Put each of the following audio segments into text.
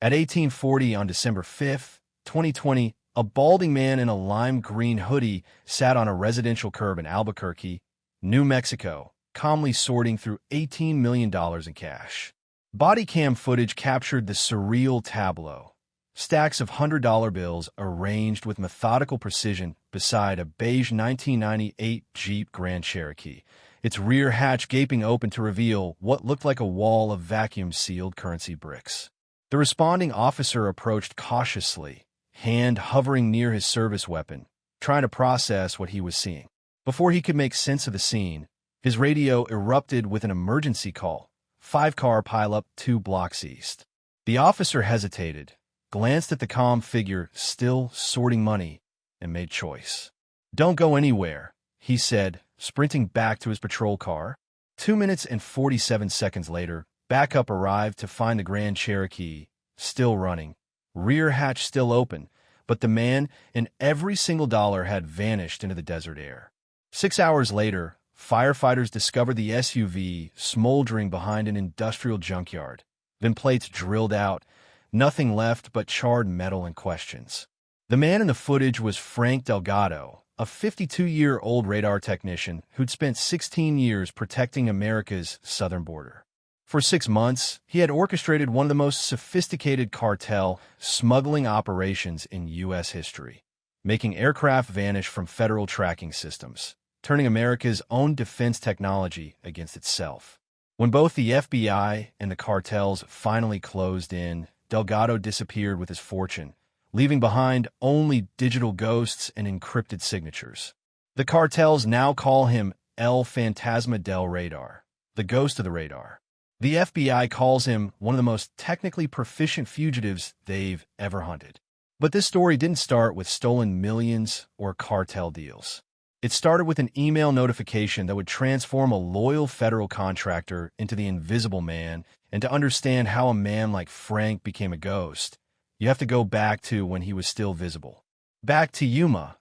At 1840 on December 5th, 2020, a balding man in a lime green hoodie sat on a residential curb in Albuquerque, New Mexico, calmly sorting through $18 million in cash. Body cam footage captured the surreal tableau. Stacks of $100 bills arranged with methodical precision beside a beige 1998 Jeep Grand Cherokee, its rear hatch gaping open to reveal what looked like a wall of vacuum-sealed currency bricks. The responding officer approached cautiously, hand hovering near his service weapon, trying to process what he was seeing. Before he could make sense of the scene, his radio erupted with an emergency call. 5-car pileup 2 blocks east. The officer hesitated, glanced at the calm figure still sorting money, and made choice. "Don't go anywhere," he said, sprinting back to his patrol car. 2 minutes and 47 seconds later, backup arrived to find the Grand Cherokee still running, rear hatch still open, but the man and every single dollar had vanished into the desert air. 6 hours later, firefighters discovered the SUV smoldering behind an industrial junkyard. VIN plates drilled out, nothing left but charred metal and questions. The man in the footage was Frank Delgado, a 52-year-old radar technician who'd spent 16 years protecting America's southern border. For 6 months, he had orchestrated one of the most sophisticated cartel smuggling operations in U.S. history, making aircraft vanish from federal tracking systems, turning America's own defense technology against itself. When both the FBI and the cartels finally closed in, Delgado disappeared with his fortune, leaving behind only digital ghosts and encrypted signatures. The cartels now call him El Fantasma del Radar, the ghost of the radar. The FBI calls him one of the most technically proficient fugitives they've ever hunted. But this story didn't start with stolen millions or cartel deals. It started with an email notification that would transform a loyal federal contractor into the invisible man, and to understand how a man like Frank became a ghost, you have to go back to when he was still visible. Back to Yuma,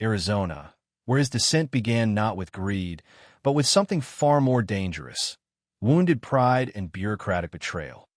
Arizona, where his descent began not with greed, but with something far more dangerous: wounded pride and bureaucratic betrayal.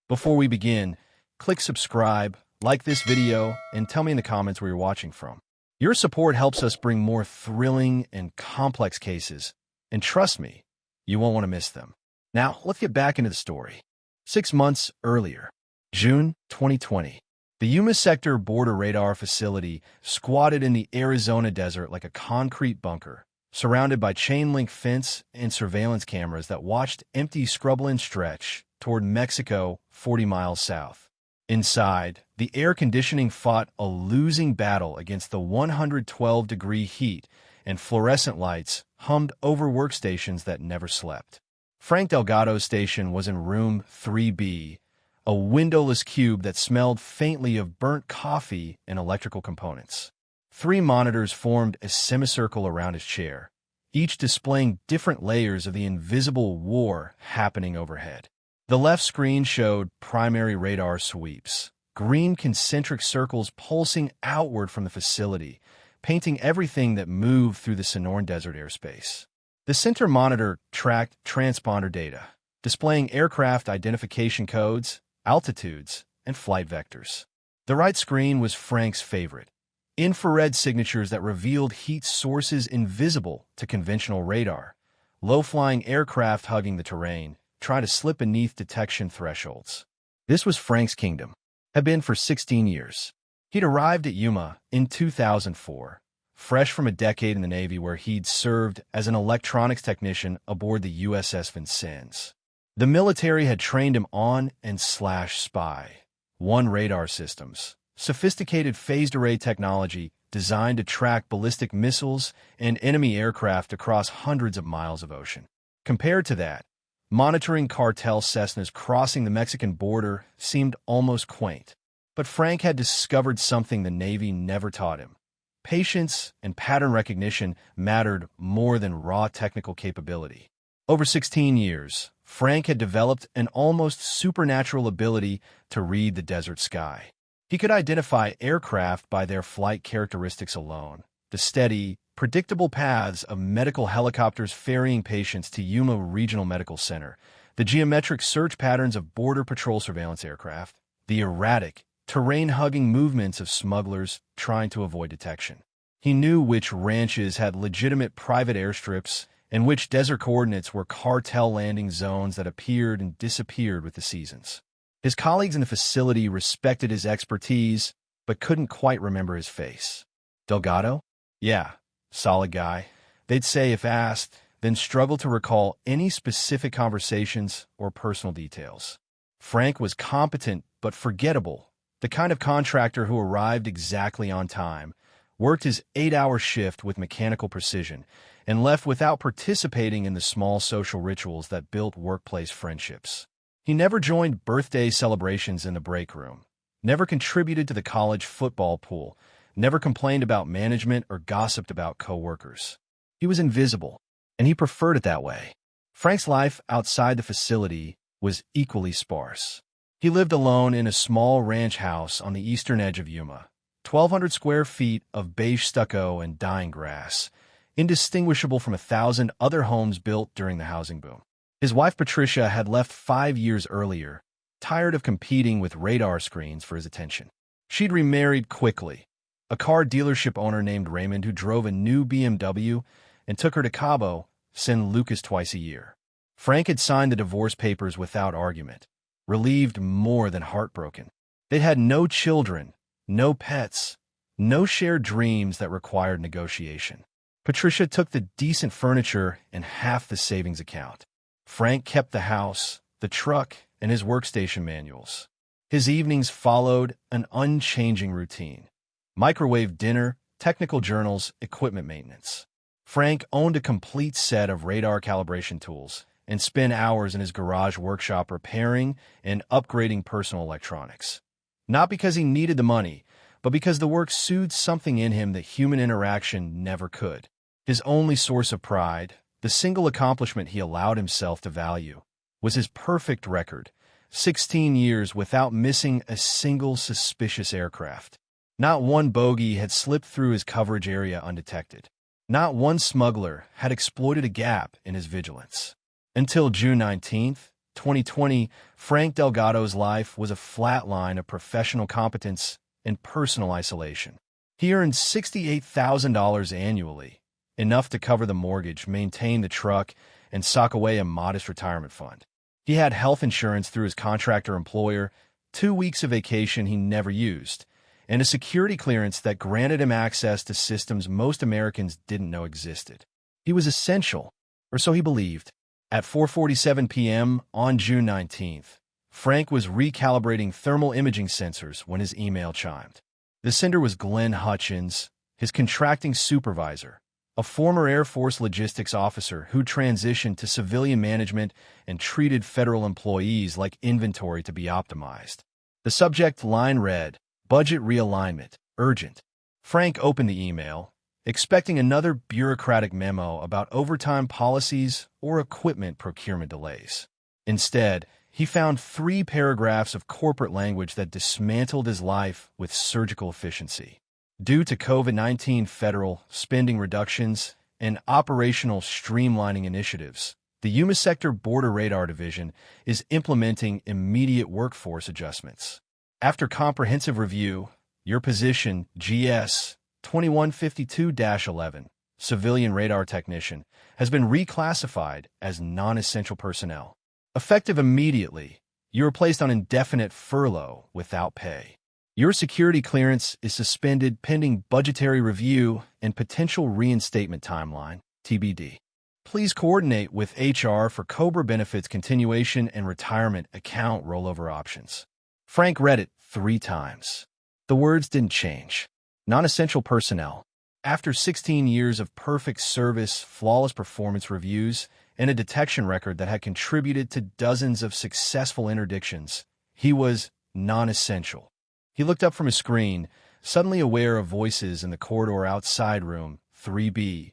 Before we begin, click subscribe, like this video, and tell me in the comments where you're watching from. Your support helps us bring more thrilling and complex cases, and trust me, you won't want to miss them. Now, let's get back into the story. 6 months earlier, June 2020, the Yuma Sector Border Radar Facility squatted in the Arizona desert like a concrete bunker, surrounded by chain-link fence and surveillance cameras that watched empty scrubland stretch toward Mexico 40 miles south. Inside, the air conditioning fought a losing battle against the 112-degree heat, and fluorescent lights hummed over workstations that never slept. Frank Delgado's station was in room 3B, a windowless cube that smelled faintly of burnt coffee and electrical components. 3 monitors formed a semicircle around his chair, each displaying different layers of the invisible war happening overhead. The left screen showed primary radar sweeps, green concentric circles pulsing outward from the facility, painting everything that moved through the Sonoran Desert airspace. The center monitor tracked transponder data, displaying aircraft identification codes, altitudes, and flight vectors. The right screen was Frank's favorite: infrared signatures that revealed heat sources invisible to conventional radar, low-flying aircraft hugging the terrain, trying to slip beneath detection thresholds. This was Frank's kingdom. Had been for 16 years. He'd arrived at Yuma in 2004, fresh from a decade in the Navy where he'd served as an electronics technician aboard the USS Vincennes. The military had trained him on and spy, one radar systems, sophisticated phased array technology designed to track ballistic missiles and enemy aircraft across hundreds of miles of ocean. Compared to that, monitoring cartel Cessnas crossing the Mexican border seemed almost quaint. But Frank had discovered something the Navy never taught him. Patience and pattern recognition mattered more than raw technical capability. Over 16 years, Frank had developed an almost supernatural ability to read the desert sky. He could identify aircraft by their flight characteristics alone: the steady, predictable paths of medical helicopters ferrying patients to Yuma Regional Medical Center, the geometric search patterns of Border Patrol surveillance aircraft, the erratic, terrain-hugging movements of smugglers trying to avoid detection. He knew which ranches had legitimate private airstrips and which desert coordinates were cartel landing zones that appeared and disappeared with the seasons. His colleagues in the facility respected his expertise, but couldn't quite remember his face. Delgado? Yeah, solid guy, they'd say if asked, then struggle to recall any specific conversations or personal details. Frank was competent but forgettable, the kind of contractor who arrived exactly on time, worked his 8-hour shift with mechanical precision, and left without participating in the small social rituals that built workplace friendships. He never joined birthday celebrations in the break room, never contributed to the college football pool, never complained about management or gossiped about coworkers. He was invisible, and he preferred it that way. Frank's life outside the facility was equally sparse. He lived alone in a small ranch house on the eastern edge of Yuma, 1,200 square feet of beige stucco and dying grass, indistinguishable from 1,000 other homes built during the housing boom. His wife Patricia had left 5 years earlier, tired of competing with radar screens for his attention. She'd remarried quickly, a car dealership owner named Raymond who drove a new BMW and took her to Cabo, San Lucas twice a year. Frank had signed the divorce papers without argument, relieved more than heartbroken. They'd had no children, no pets, no shared dreams that required negotiation. Patricia took the decent furniture and half the savings account. Frank kept the house, the truck, and his workstation manuals. His evenings followed an unchanging routine. Microwave dinner, technical journals, equipment maintenance. Frank owned a complete set of radar calibration tools and spent hours in his garage workshop repairing and upgrading personal electronics. Not because he needed the money, but because the work soothed something in him that human interaction never could. His only source of pride, the single accomplishment he allowed himself to value, was his perfect record, 16 years without missing a single suspicious aircraft. Not one bogey had slipped through his coverage area undetected. Not one smuggler had exploited a gap in his vigilance. Until June 19, 2020, Frank Delgado's life was a flat line of professional competence and personal isolation. He earned $68,000 annually, enough to cover the mortgage, maintain the truck, and sock away a modest retirement fund. He had health insurance through his contractor employer, 2 weeks of vacation he never used, and a security clearance that granted him access to systems most Americans didn't know existed. He was essential, or so he believed. At 4:47 p.m. on June 19th, Frank was recalibrating thermal imaging sensors when his email chimed. The sender was Glenn Hutchins, his contracting supervisor, a former Air Force logistics officer who transitioned to civilian management and treated federal employees like inventory to be optimized. The subject line read, "Budget realignment, urgent." Frank opened the email, expecting another bureaucratic memo about overtime policies or equipment procurement delays. Instead, he found 3 paragraphs of corporate language that dismantled his life with surgical efficiency. Due to COVID-19 federal spending reductions and operational streamlining initiatives, the Yuma Sector Border Radar Division is implementing immediate workforce adjustments. After comprehensive review, your position, GS 2152-11, civilian radar technician, has been reclassified as non-essential personnel. Effective immediately, you are placed on indefinite furlough without pay. Your security clearance is suspended pending budgetary review and potential reinstatement timeline, TBD. Please coordinate with HR for COBRA benefits continuation and retirement account rollover options. Frank read it 3 times. The words didn't change. Non-essential personnel. After 16 years of perfect service, flawless performance reviews, and a detection record that had contributed to dozens of successful interdictions, he was non-essential. He looked up from his screen, suddenly aware of voices in the corridor outside room 3B.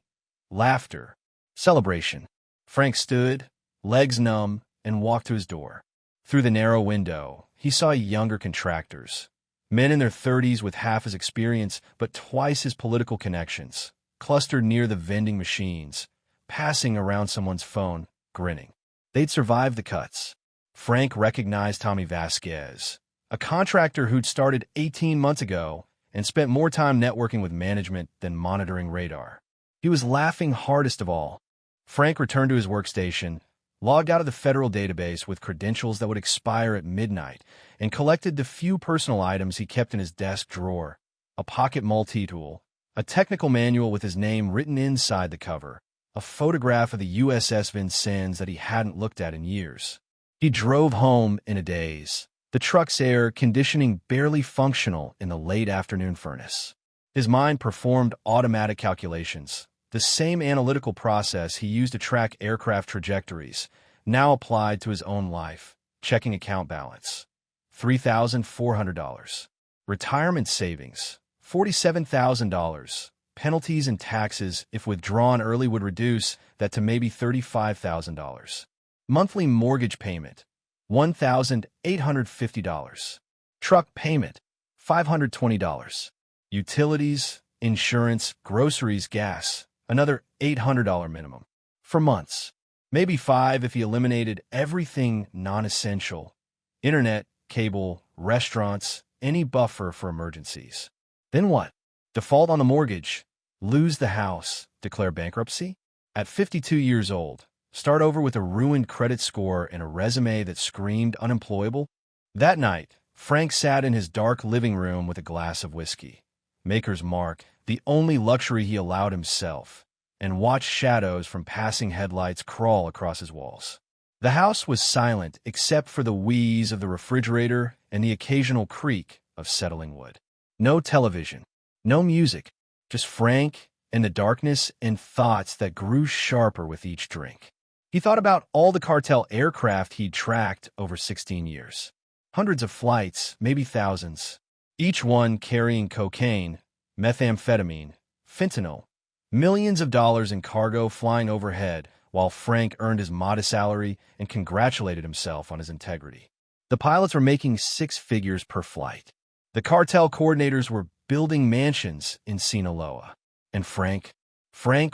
Laughter. Celebration. Frank stood, legs numb, and walked to his door. Through the narrow window, he saw younger contractors. Men in their 30s with half his experience but twice his political connections, clustered near the vending machines, passing around someone's phone, grinning. They'd survived the cuts. Frank recognized Tommy Vasquez, a contractor who'd started 18 months ago and spent more time networking with management than monitoring radar. He was laughing hardest of all. Frank returned to his workstation, logged out of the federal database with credentials that would expire at midnight, and collected the few personal items he kept in his desk drawer: a pocket multi-tool, a technical manual with his name written inside the cover, a photograph of the USS Vincennes that he hadn't looked at in years. He drove home in a daze, the truck's air conditioning barely functional in the late afternoon furnace. His mind performed automatic calculations, the same analytical process he used to track aircraft trajectories, now applied to his own life. Checking account balance: $3,400. Retirement savings: $47,000. Penalties and taxes, if withdrawn early, would reduce that to maybe $35,000. Monthly mortgage payment: $1,850. Truck payment: $520. Utilities, insurance, groceries, gas, another $800 minimum. For months. Maybe 5 if he eliminated everything non-essential: internet, cable, restaurants, any buffer for emergencies. Then what? Default on the mortgage, lose the house, declare bankruptcy? At 52 years old, start over with a ruined credit score and a resume that screamed unemployable? That night, Frank sat in his dark living room with a glass of whiskey, Maker's Mark, the only luxury he allowed himself, and watched shadows from passing headlights crawl across his walls. The house was silent except for the wheeze of the refrigerator and the occasional creak of settling wood. No television, no music, just Frank and the darkness and thoughts that grew sharper with each drink. He thought about all the cartel aircraft he'd tracked over 16 years. Hundreds of flights, maybe thousands, each one carrying cocaine, methamphetamine, fentanyl, millions of dollars in cargo flying overhead, while Frank earned his modest salary and congratulated himself on his integrity. The pilots were making 6 figures per flight. The cartel coordinators were building mansions in Sinaloa. And Frank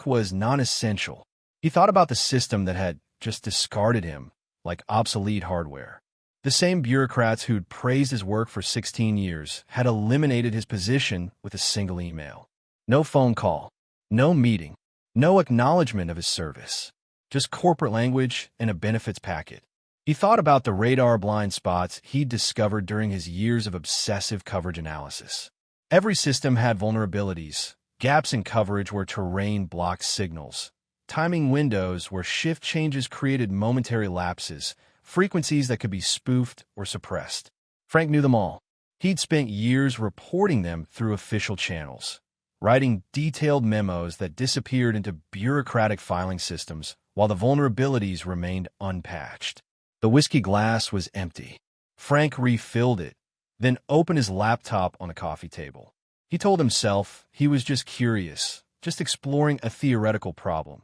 was non-essential. He thought about the system that had just discarded him like obsolete hardware. The same bureaucrats who'd praised his work for 16 years had eliminated his position with a single email. No phone call, no meeting, no acknowledgement of his service, just corporate language and a benefits packet. He thought about the radar blind spots he'd discovered during his years of obsessive coverage analysis. Every system had vulnerabilities, gaps in coverage where terrain blocked signals, timing windows where shift changes created momentary lapses, frequencies that could be spoofed or suppressed. Frank knew them all. He'd spent years reporting them through official channels, writing detailed memos that disappeared into bureaucratic filing systems while the vulnerabilities remained unpatched. The whiskey glass was empty. Frank refilled it, then opened his laptop on the coffee table. He told himself he was just curious, just exploring a theoretical problem.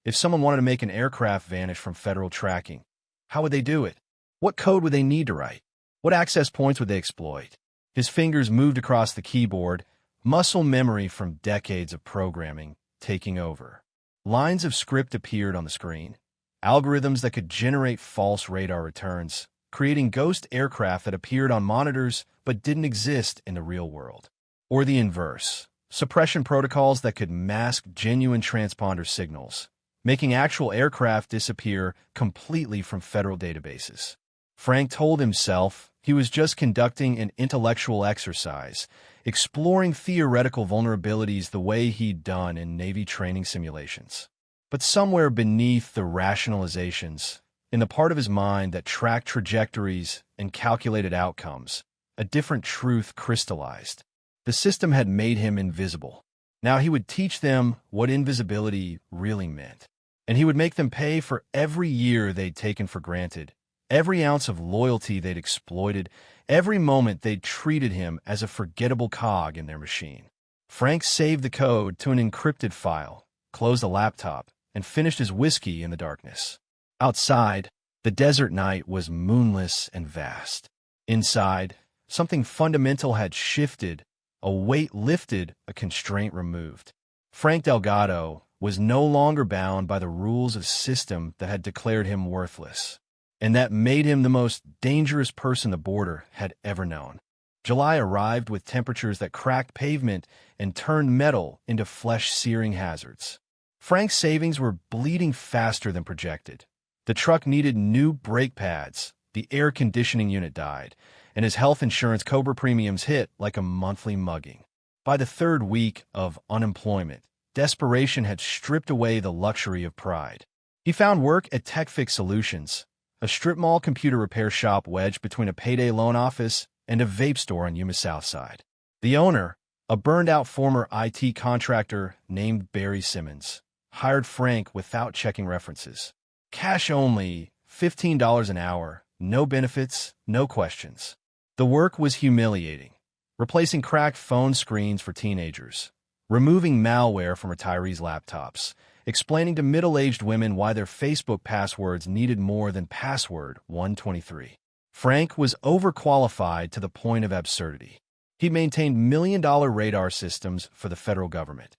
If someone wanted to make an aircraft vanish from federal tracking, how would they do it? What code would they need to write? What access points would they exploit? His fingers moved across the keyboard, muscle memory from decades of programming taking over. Lines of script appeared on the screen, algorithms that could generate false radar returns, creating ghost aircraft that appeared on monitors but didn't exist in the real world. Or the inverse, suppression protocols that could mask genuine transponder signals, making actual aircraft disappear completely from federal databases. Frank told himself he was just conducting an intellectual exercise, exploring theoretical vulnerabilities the way he'd done in Navy training simulations. But somewhere beneath the rationalizations, in the part of his mind that tracked trajectories and calculated outcomes, a different truth crystallized. The system had made him invisible. Now he would teach them what invisibility really meant. And he would make them pay for every year they'd taken for granted, every ounce of loyalty they'd exploited, every moment they'd treated him as a forgettable cog in their machine. Frank saved the code to an encrypted file, closed the laptop, and finished his whiskey in the darkness. Outside, the desert night was moonless and vast. Inside, something fundamental had shifted, a weight lifted, a constraint removed. Frank Delgado was no longer bound by the rules of a system that had declared him worthless. and that made him the most dangerous person the border had ever known. July arrived with temperatures that cracked pavement and turned metal into flesh-searing hazards. Frank's savings were bleeding faster than projected. The truck needed new brake pads, the air conditioning unit died, and his health insurance COBRA premiums hit like a monthly mugging. By the third week of unemployment, desperation had stripped away the luxury of pride. He found work at TechFix Solutions, a strip mall computer repair shop wedged between a payday loan office and a vape store on Yuma South Side. The owner, a burned-out former IT contractor named Barry Simmons, hired Frank without checking references. Cash only, $15 an hour, no benefits, no questions. The work was humiliating, replacing cracked phone screens for teenagers, removing malware from retirees' laptops, explaining to middle-aged women why their Facebook passwords needed more than password 123. Frank was overqualified to the point of absurdity. He maintained million-dollar radar systems for the federal government.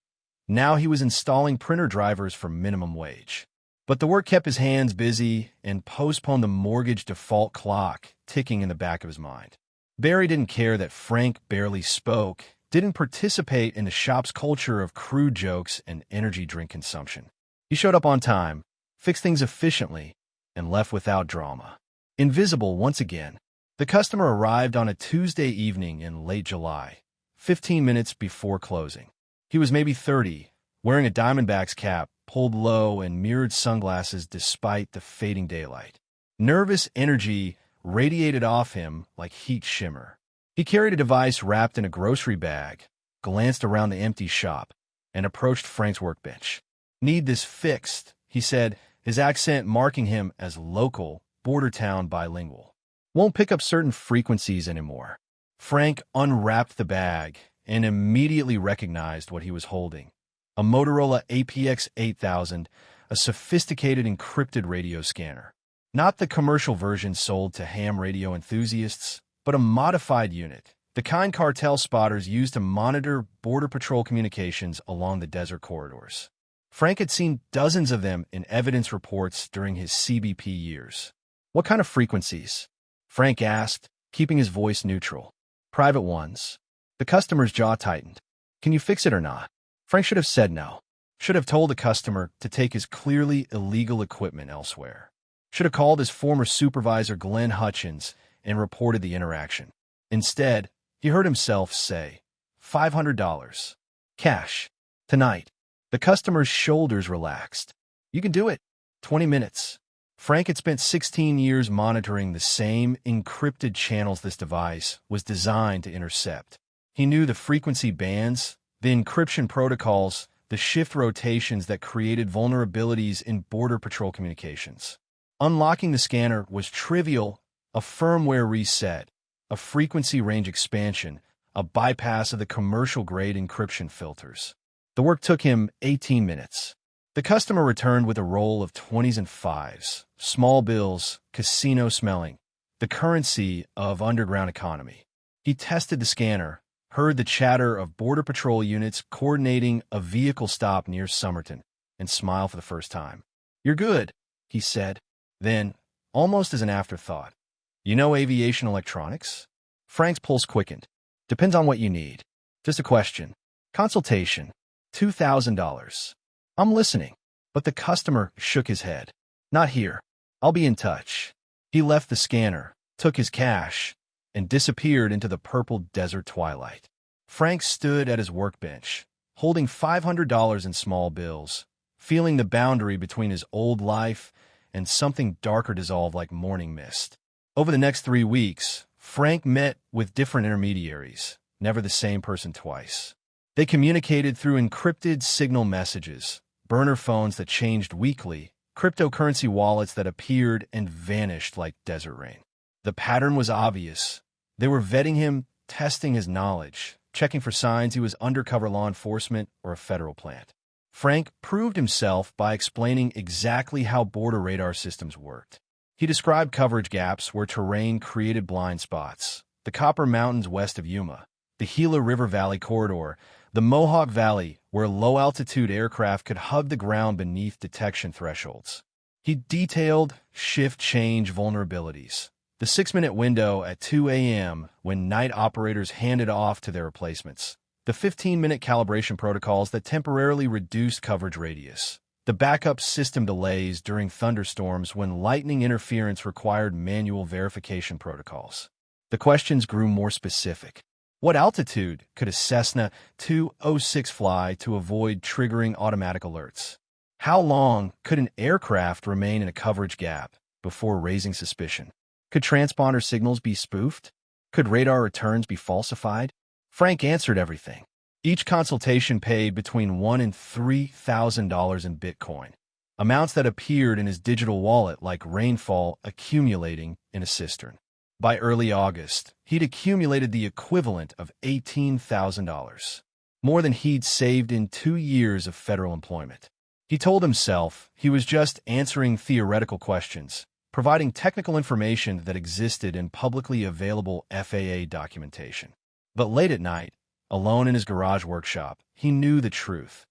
Now he was installing printer drivers for minimum wage. But the work kept his hands busy and postponed the mortgage default clock ticking in the back of his mind. Barry didn't care that Frank barely spoke, didn't participate in the shop's culture of crude jokes and energy drink consumption. He showed up on time, fixed things efficiently, and left without drama. Invisible once again, the customer arrived on a Tuesday evening in late July, 15 minutes before closing. He was maybe 30, wearing a Diamondbacks cap, pulled low, and mirrored sunglasses despite the fading daylight. Nervous energy radiated off him like heat shimmer. He carried a device wrapped in a grocery bag, glanced around the empty shop, and approached Frank's workbench. "Need this fixed," he said, his accent marking him as local, border town bilingual. "Won't pick up certain frequencies anymore." Frank unwrapped the bag and immediately recognized what he was holding. A Motorola APX 8000, a sophisticated encrypted radio scanner. Not the commercial version sold to ham radio enthusiasts, but a modified unit, the kind cartel spotters use to monitor Border Patrol communications along the desert corridors. Frank had seen dozens of them in evidence reports during his CBP years. "What kind of frequencies?" Frank asked, keeping his voice neutral. "Private ones." The customer's jaw tightened. "Can you fix it or not?" Frank should have said no. Should have told the customer to take his clearly illegal equipment elsewhere. Should have called his former supervisor, Glenn Hutchins, and reported the interaction. Instead, he heard himself say, $500. Cash. Tonight. The customer's shoulders relaxed. "You can do it. 20 minutes. Frank had spent 16 years monitoring the same encrypted channels this device was designed to intercept. He knew the frequency bands, the encryption protocols, the shift rotations that created vulnerabilities in Border Patrol communications. Unlocking the scanner was trivial, a firmware reset, a frequency range expansion, a bypass of the commercial-grade encryption filters. The work took him 18 minutes. The customer returned with a roll of 20s and 5s, small bills, casino-smelling, the currency of underground economy. He tested the scanner, heard the chatter of Border Patrol units coordinating a vehicle stop near Somerton, and smiled for the first time. "You're good," he said. Then, almost as an afterthought, "You know aviation electronics?" Frank's pulse quickened. "Depends on what you need. Just a question. Consultation. $2,000. "I'm listening." But the customer shook his head. "Not here. I'll be in touch." He left the scanner, took his cash, and disappeared into the purple desert twilight. Frank stood at his workbench, holding $500 in small bills, feeling the boundary between his old life and something darker dissolve like morning mist. Over the next 3 weeks, Frank met with different intermediaries, never the same person twice. They communicated through encrypted signal messages, burner phones that changed weekly, cryptocurrency wallets that appeared and vanished like desert rain. The pattern was obvious. They were vetting him, testing his knowledge, checking for signs he was undercover law enforcement or a federal plant. Frank proved himself by explaining exactly how border radar systems worked. He described coverage gaps where terrain created blind spots, the Copper Mountains west of Yuma, the Gila River Valley corridor, the Mohawk Valley, where low-altitude aircraft could hug the ground beneath detection thresholds. He detailed shift change vulnerabilities, the 6-minute window at 2 a.m. when night operators handed off to their replacements, the 15-minute calibration protocols that temporarily reduced coverage radius, the backup system delays during thunderstorms when lightning interference required manual verification protocols. The questions grew more specific. What altitude could a Cessna 206 fly to avoid triggering automatic alerts? How long could an aircraft remain in a coverage gap before raising suspicion? Could transponder signals be spoofed? Could radar returns be falsified? Frank answered everything. Each consultation paid between $1,000 and $3,000 in Bitcoin, amounts that appeared in his digital wallet like rainfall accumulating in a cistern. By early August, he'd accumulated the equivalent of $18,000, more than he'd saved in 2 years of federal employment. He told himself he was just answering theoretical questions, providing technical information that existed in publicly available FAA documentation. But late at night, alone in his garage workshop, he knew the truth.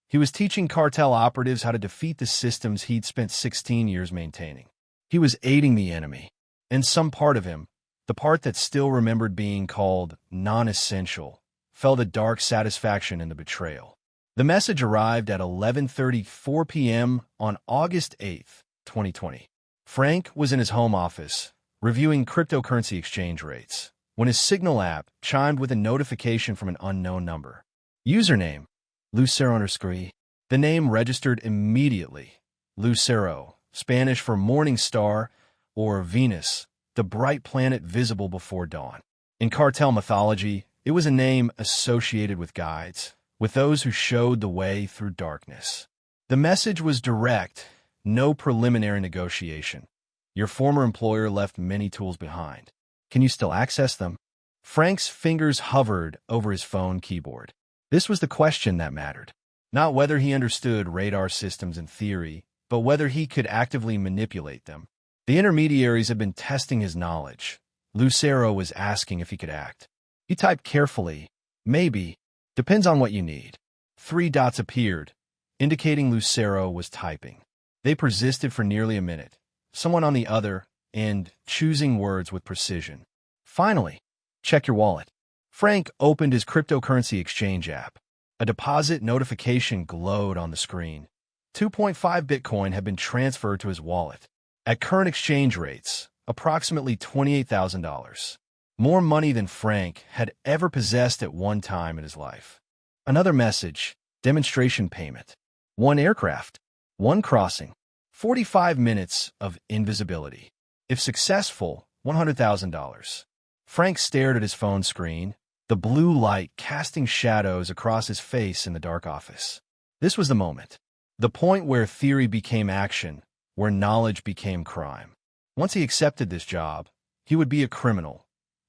He was teaching cartel operatives how to defeat the systems he'd spent 16 years maintaining. He was aiding the enemy, and some part of him, the part that still remembered being called non-essential, felt a dark satisfaction in the betrayal. The message arrived at 11:34 p.m. on August 8, 2020. Frank was in his home office, reviewing cryptocurrency exchange rates, when his Signal app chimed with a notification from an unknown number. Username, Lucero_. The name registered immediately. Lucero, Spanish for morning star, or Venus, the bright planet visible before dawn. In cartel mythology, it was a name associated with guides, with those who showed the way through darkness. The message was direct, no preliminary negotiation. Your former employer left many tools behind. Can you still access them? Frank's fingers hovered over his phone keyboard. This was the question that mattered. Not whether he understood radar systems in theory, but whether he could actively manipulate them. The intermediaries had been testing his knowledge. Lucero was asking if he could act. He typed carefully, maybe. Depends on what you need. 3 dots appeared, indicating Lucero was typing. They persisted for nearly a minute, someone on the other end choosing words with precision. Finally, check your wallet. Frank opened his cryptocurrency exchange app. A deposit notification glowed on the screen. 2.5 Bitcoin had been transferred to his wallet. At current exchange rates, approximately $28,000. More money than Frank had ever possessed at one time in his life. Another message, demonstration payment. 1 aircraft, 1 crossing, 45 minutes of invisibility. If successful, $100,000. Frank stared at his phone screen, the blue light casting shadows across his face in the dark office. This was the moment. The point where theory became action, where knowledge became crime. Once he accepted this job, he would be a criminal,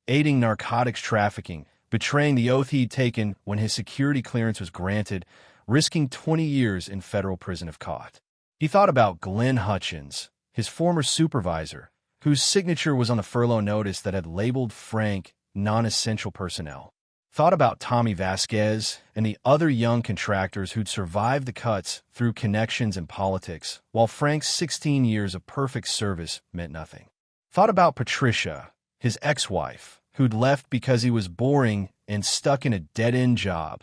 aiding narcotics trafficking, betraying the oath he'd taken when his security clearance was granted, risking 20 years in federal prison if caught. He thought about Glenn Hutchins, his former supervisor, whose signature was on a furlough notice that had labeled Frank non-essential personnel. Thought about Tommy Vasquez and the other young contractors who'd survived the cuts through connections and politics, while Frank's 16 years of perfect service meant nothing. Thought about Patricia, his ex-wife, who'd left because he was boring and stuck in a dead-end job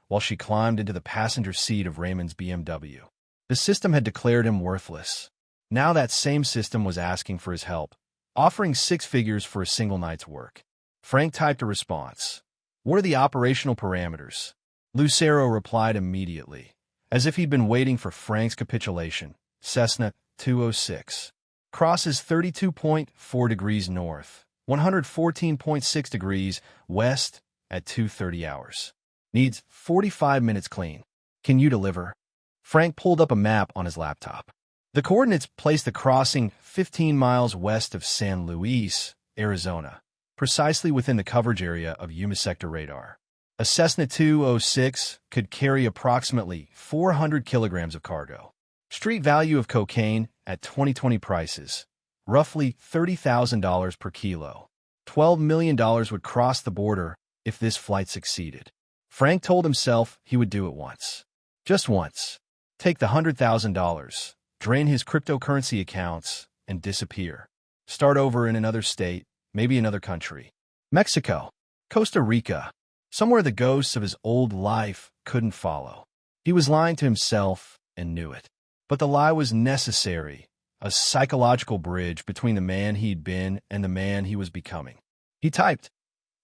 while she climbed into the passenger seat of Raymond's BMW. The system had declared him worthless. Now that same system was asking for his help, offering 6 figures for a single night's work. Frank typed a response. What are the operational parameters? Lucero replied immediately, as if he'd been waiting for Frank's capitulation. Cessna 206. Crosses 32.4 degrees north, 114.6 degrees west at 2:30 hours. Needs 45 minutes clean. Can you deliver? Frank pulled up a map on his laptop. The coordinates placed the crossing 15 miles west of San Luis, Arizona, precisely within the coverage area of Yuma sector radar. A Cessna 206 could carry approximately 400 kilograms of cargo. Street value of cocaine at 2020 prices, roughly $30,000 per kilo. $12 million would cross the border if this flight succeeded. Frank told himself he would do it once. Just once. Take the $100,000, drain his cryptocurrency accounts, and disappear. Start over in another state, maybe another country. Mexico, Costa Rica, somewhere the ghosts of his old life couldn't follow. He was lying to himself and knew it. But the lie was necessary, a psychological bridge between the man he'd been and the man he was becoming. He typed,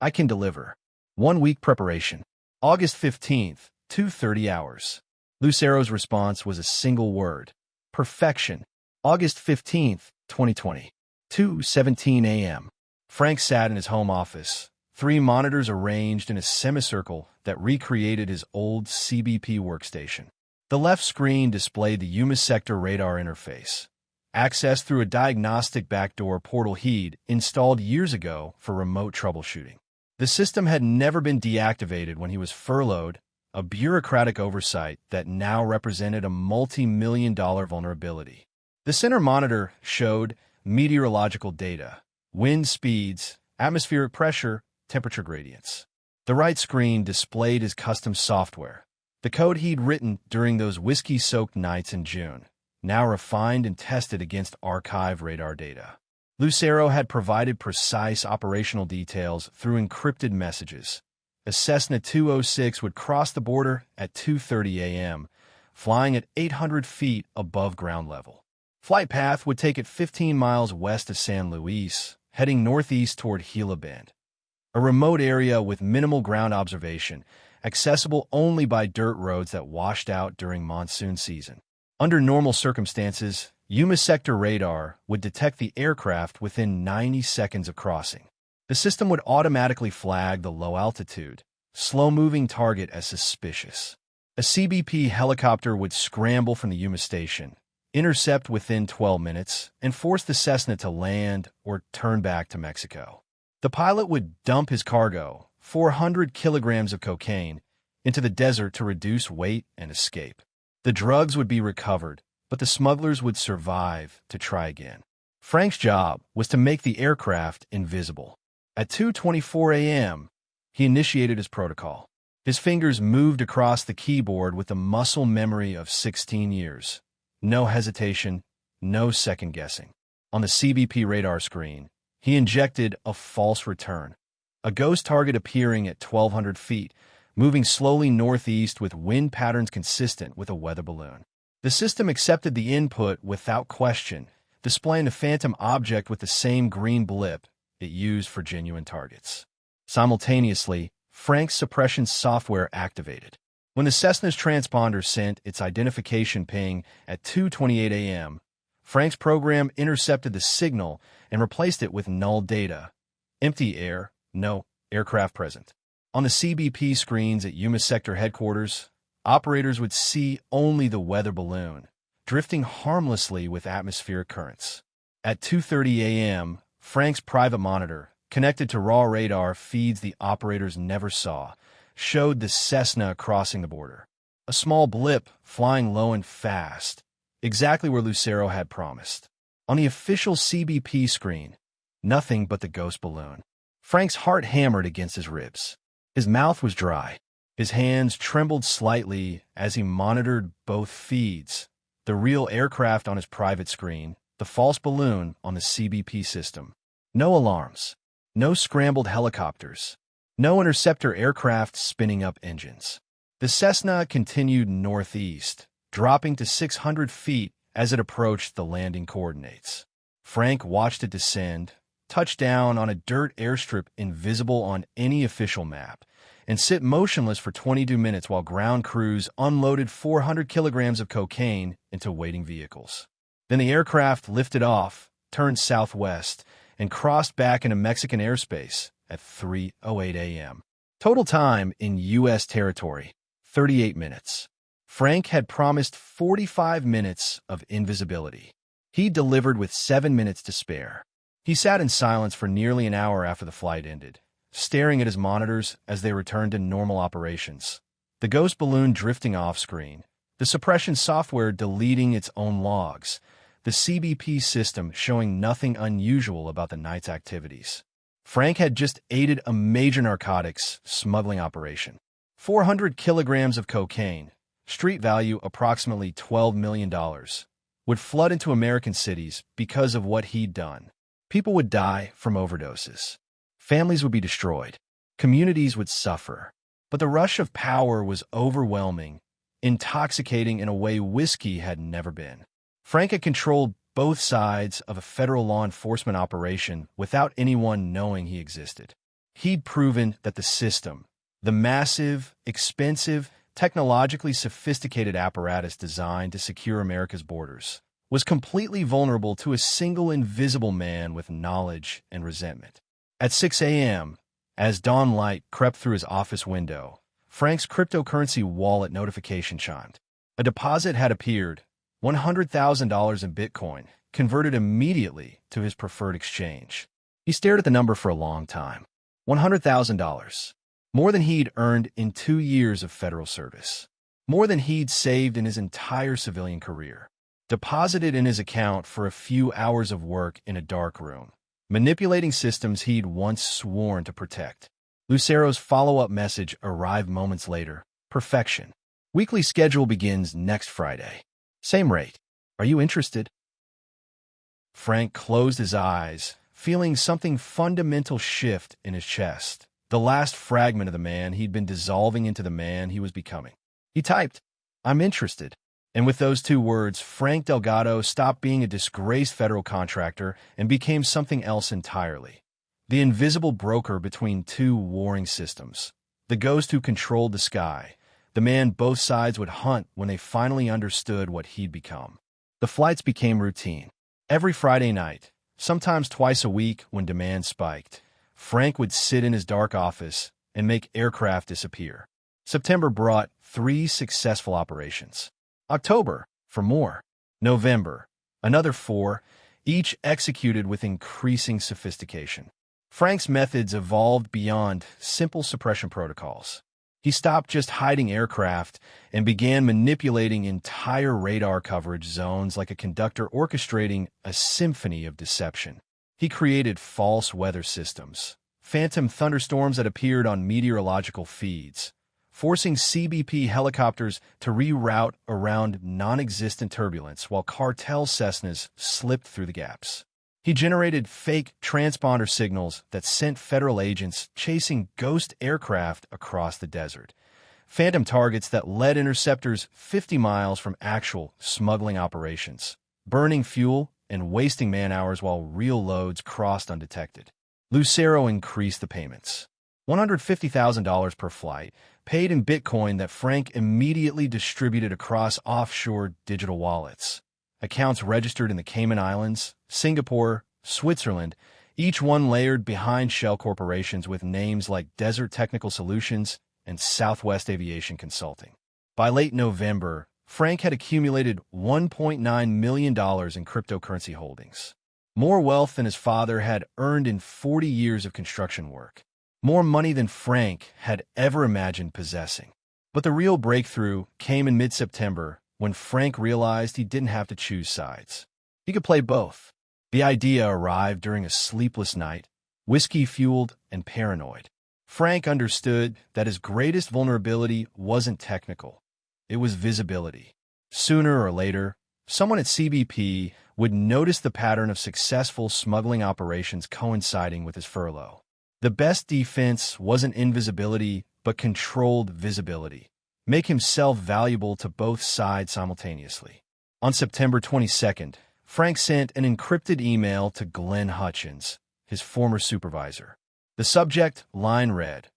"I can deliver. 1 week preparation. August 15th, 2:30 hours. Lucero's response was a single word. Perfection. August 15th, 2020. 2:17 a.m. Frank sat in his home office, 3 monitors arranged in a semicircle that recreated his old CBP workstation. The left screen displayed the Yuma sector radar interface, accessed through a diagnostic backdoor portal he'd installed years ago for remote troubleshooting. The system had never been deactivated when he was furloughed, a bureaucratic oversight that now represented a multi-million-dollar vulnerability. The center monitor showed meteorological data, wind speeds, atmospheric pressure, temperature gradients. The right screen displayed his custom software, the code he'd written during those whiskey-soaked nights in June, now refined and tested against archive radar data. Lucero had provided precise operational details through encrypted messages. A Cessna 206 would cross the border at 2:30 a.m., flying at 800 feet above ground level. Flight path would take it 15 miles west of San Luis, heading northeast toward Gila Bend, a remote area with minimal ground observation, accessible only by dirt roads that washed out during monsoon season. Under normal circumstances, Yuma sector radar would detect the aircraft within 90 seconds of crossing. The system would automatically flag the low-altitude, slow-moving target as suspicious. A CBP helicopter would scramble from the Yuma station, intercept within 12 minutes, and force the Cessna to land or turn back to Mexico. The pilot would dump his cargo, 400 kilograms of cocaine, into the desert to reduce weight and escape. The drugs would be recovered, but the smugglers would survive to try again. Frank's job was to make the aircraft invisible. At 2:24 a.m., he initiated his protocol. His fingers moved across the keyboard with the muscle memory of 16 years. No hesitation, no second-guessing. On the CBP radar screen, he injected a false return, a ghost target appearing at 1,200 feet, moving slowly northeast with wind patterns consistent with a weather balloon. The system accepted the input without question, displaying the phantom object with the same green blip it used for genuine targets. Simultaneously, Frank's suppression software activated. When the Cessna's transponder sent its identification ping at 2:28 a.m., Frank's program intercepted the signal and replaced it with null data. Empty air, no aircraft present. On the CBP screens at Yuma Sector headquarters, operators would see only the weather balloon, drifting harmlessly with atmospheric currents. At 2:30 a.m., Frank's private monitor, connected to raw radar feeds the operators never saw, showed the Cessna crossing the border. A small blip flying low and fast, exactly where Lucero had promised. On the official CBP screen, nothing but the ghost balloon. Frank's heart hammered against his ribs. His mouth was dry. His hands trembled slightly as he monitored both feeds, the real aircraft on his private screen, the false balloon on the CBP system. No alarms, no scrambled helicopters, no interceptor aircraft spinning up engines. The Cessna continued northeast, dropping to 600 feet as it approached the landing coordinates. Frank watched it descend, touch down on a dirt airstrip invisible on any official map, and sit motionless for 22 minutes while ground crews unloaded 400 kilograms of cocaine into waiting vehicles. Then the aircraft lifted off, turned southwest, and crossed back into Mexican airspace at 3:08 a.m. Total time in U.S. territory, 38 minutes. Frank had promised 45 minutes of invisibility. He delivered with 7 minutes to spare. He sat in silence for nearly an hour after the flight ended, staring at his monitors as they returned to normal operations. The ghost balloon drifting off-screen, the suppression software deleting its own logs, the CBP system showing nothing unusual about the night's activities. Frank had just aided a major narcotics smuggling operation. 400 kilograms of cocaine, street value approximately $12 million, would flood into American cities because of what he'd done. People would die from overdoses. Families would be destroyed. Communities would suffer. But the rush of power was overwhelming, intoxicating in a way whiskey had never been. Frank had controlled both sides of a federal law enforcement operation without anyone knowing he existed. He'd proven that the system, the massive, expensive, technologically sophisticated apparatus designed to secure America's borders, was completely vulnerable to a single invisible man with knowledge and resentment. At 6 a.m., as dawn light crept through his office window, Frank's cryptocurrency wallet notification chimed. A deposit had appeared, $100,000 in Bitcoin, converted immediately to his preferred exchange. He stared at the number for a long time. $100,000. More than he'd earned in 2 years of federal service. More than he'd saved in his entire civilian career. Deposited in his account for a few hours of work in a dark room, manipulating systems he'd once sworn to protect. Lucero's follow-up message arrived moments later. Perfection. Weekly schedule begins next Friday. Same rate. Are you interested? Frank closed his eyes, feeling something fundamental shift in his chest. The last fragment of the man he'd been dissolving into the man he was becoming. He typed, "I'm interested." And with those 2 words, Frank Delgado stopped being a disgraced federal contractor and became something else entirely. The invisible broker between 2 warring systems. The ghost who controlled the sky. The man both sides would hunt when they finally understood what he'd become. The flights became routine. Every Friday night, sometimes twice a week when demand spiked, Frank would sit in his dark office and make aircraft disappear. September brought 3 successful operations. October, for more. November, another 4, each executed with increasing sophistication. Frank's methods evolved beyond simple suppression protocols. He stopped just hiding aircraft and began manipulating entire radar coverage zones like a conductor orchestrating a symphony of deception. He created false weather systems, phantom thunderstorms that appeared on meteorological feeds, forcing CBP helicopters to reroute around non-existent turbulence while cartel Cessnas slipped through the gaps. He generated fake transponder signals that sent federal agents chasing ghost aircraft across the desert, phantom targets that led interceptors 50 miles from actual smuggling operations, burning fuel and wasting man-hours while real loads crossed undetected. Lucero increased the payments. $150,000 per flight, paid in Bitcoin that Frank immediately distributed across offshore digital wallets. Accounts registered in the Cayman Islands, Singapore, Switzerland, each one layered behind shell corporations with names like Desert Technical Solutions and Southwest Aviation Consulting. By late November, Frank had accumulated $1.9 million in cryptocurrency holdings. More wealth than his father had earned in 40 years of construction work. More money than Frank had ever imagined possessing. But the real breakthrough came in mid-September when Frank realized he didn't have to choose sides. He could play both. The idea arrived during a sleepless night, whiskey-fueled and paranoid. Frank understood that his greatest vulnerability wasn't technical. It was visibility. Sooner or later, someone at CBP would notice the pattern of successful smuggling operations coinciding with his furlough. The best defense wasn't invisibility, but controlled visibility. Make himself valuable to both sides simultaneously. On September 22nd, Frank sent an encrypted email to Glenn Hutchins, his former supervisor. The subject line read,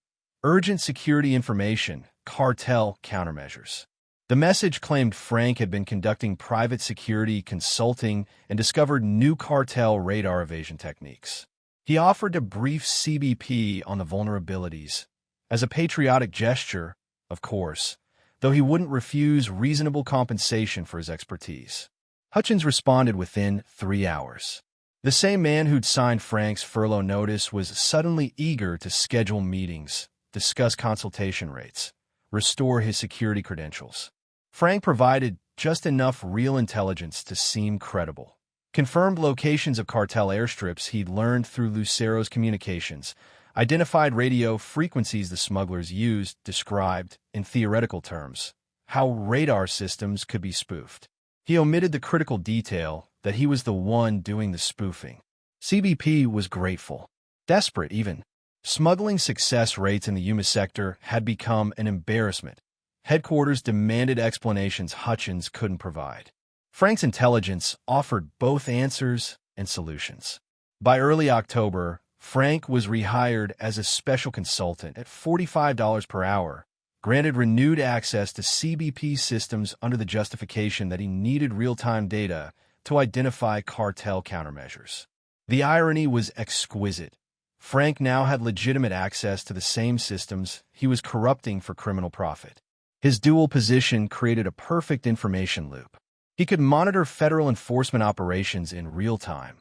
"Urgent security information, cartel countermeasures." The message claimed Frank had been conducting private security consulting and discovered new cartel radar evasion techniques. He offered to brief CBP on the vulnerabilities, as a patriotic gesture, of course, though he wouldn't refuse reasonable compensation for his expertise. Hutchins responded within 3 hours. The same man who'd signed Frank's furlough notice was suddenly eager to schedule meetings, discuss consultation rates, restore his security credentials. Frank provided just enough real intelligence to seem credible. Confirmed locations of cartel airstrips he'd learned through Lucero's communications, identified radio frequencies the smugglers used, described, in theoretical terms, how radar systems could be spoofed. He omitted the critical detail that he was the one doing the spoofing. CBP was grateful. Desperate, even. Smuggling success rates in the UMA sector had become an embarrassment. Headquarters demanded explanations Hutchins couldn't provide. Frank's intelligence offered both answers and solutions. By early October, Frank was rehired as a special consultant at $45 per hour, granted renewed access to CBP systems under the justification that he needed real-time data to identify cartel countermeasures. The irony was exquisite. Frank now had legitimate access to the same systems he was corrupting for criminal profit. His dual position created a perfect information loop. He could monitor federal enforcement operations in real time,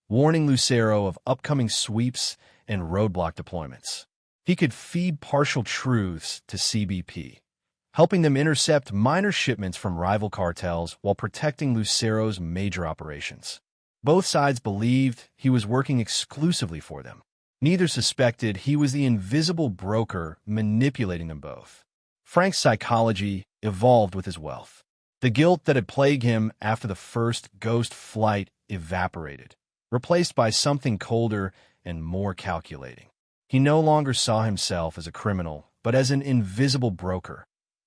warning Lucero of upcoming sweeps and roadblock deployments. He could feed partial truths to CBP, helping them intercept minor shipments from rival cartels while protecting Lucero's major operations. Both sides believed he was working exclusively for them. Neither suspected he was the invisible broker manipulating them both. Frank's psychology evolved with his wealth. The guilt that had plagued him after the first ghost flight evaporated, replaced by something colder and more calculating. He no longer saw himself as a criminal, but as an invisible broker,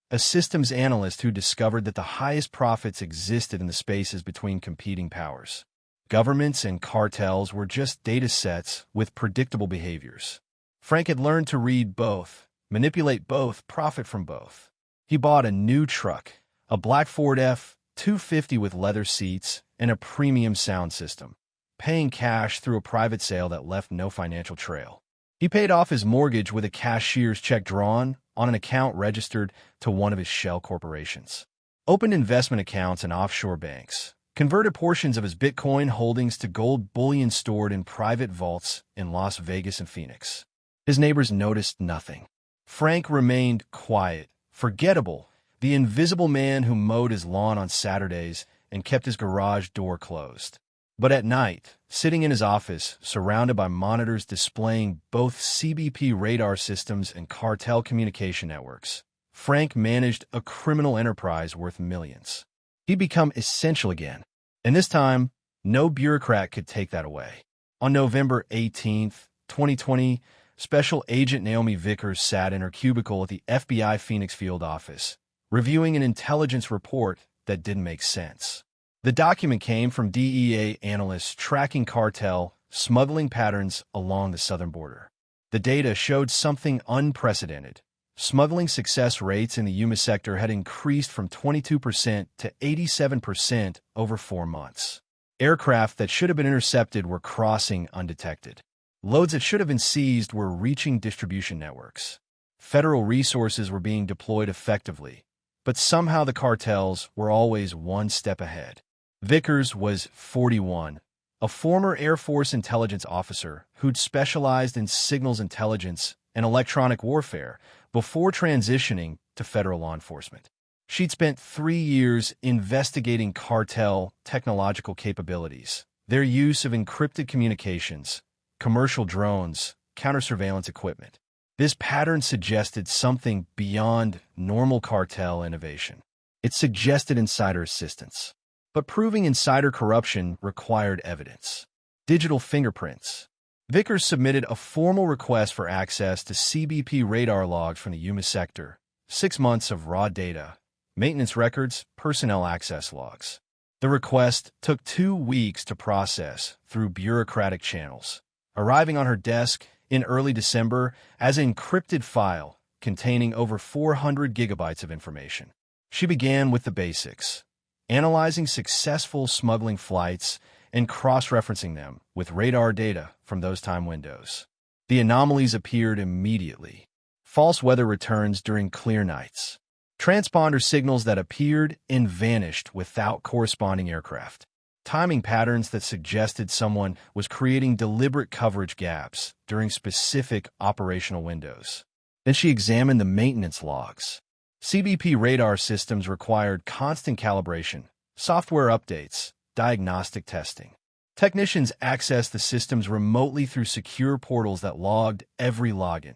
a systems analyst who discovered that the highest profits existed in the spaces between competing powers. Governments and cartels were just data sets with predictable behaviors. Frank had learned to read both, manipulate both, profit from both. He bought a new truck, a black Ford F-250 with leather seats and a premium sound system, paying cash through a private sale that left no financial trail. He paid off his mortgage with a cashier's check drawn on an account registered to one of his shell corporations, opened investment accounts in offshore banks, converted portions of his Bitcoin holdings to gold bullion stored in private vaults in Las Vegas and Phoenix. His neighbors noticed nothing. Frank remained quiet, forgettable, the invisible man who mowed his lawn on Saturdays and kept his garage door closed. But at night, sitting in his office, surrounded by monitors displaying both CBP radar systems and cartel communication networks, Frank managed a criminal enterprise worth millions. He'd become essential again. And this time, no bureaucrat could take that away. On November 18, 2020, Special Agent Naomi Vickers sat in her cubicle at the FBI Phoenix Field office, reviewing an intelligence report that didn't make sense. The document came from DEA analysts tracking cartel smuggling patterns along the southern border. The data showed something unprecedented. Smuggling success rates in the UMA sector had increased from 22% to 87% over 4 months. Aircraft that should have been intercepted were crossing undetected. Loads that should have been seized were reaching distribution networks. Federal resources were being deployed effectively, but somehow the cartels were always one step ahead. Vickers was 41, a former Air Force intelligence officer who'd specialized in signals intelligence and electronic warfare before transitioning to federal law enforcement. She'd spent 3 years investigating cartel technological capabilities, their use of encrypted communications, commercial drones, counter-surveillance equipment. This pattern suggested something beyond normal cartel innovation. It suggested insider assistance. But proving insider corruption required evidence. Digital fingerprints. Vickers submitted a formal request for access to CBP radar logs from the UMA sector, 6 months of raw data, maintenance records, personnel access logs. The request took 2 weeks to process through bureaucratic channels, arriving on her desk in early December as an encrypted file containing over 400 gigabytes of information. She began with the basics, analyzing successful smuggling flights and cross-referencing them with radar data from those time windows. The anomalies appeared immediately. False weather returns during clear nights. Transponder signals that appeared and vanished without corresponding aircraft. Timing patterns that suggested someone was creating deliberate coverage gaps during specific operational windows. Then she examined the maintenance logs. CBP radar systems required constant calibration, software updates, diagnostic testing. Technicians accessed the systems remotely through secure portals that logged every login,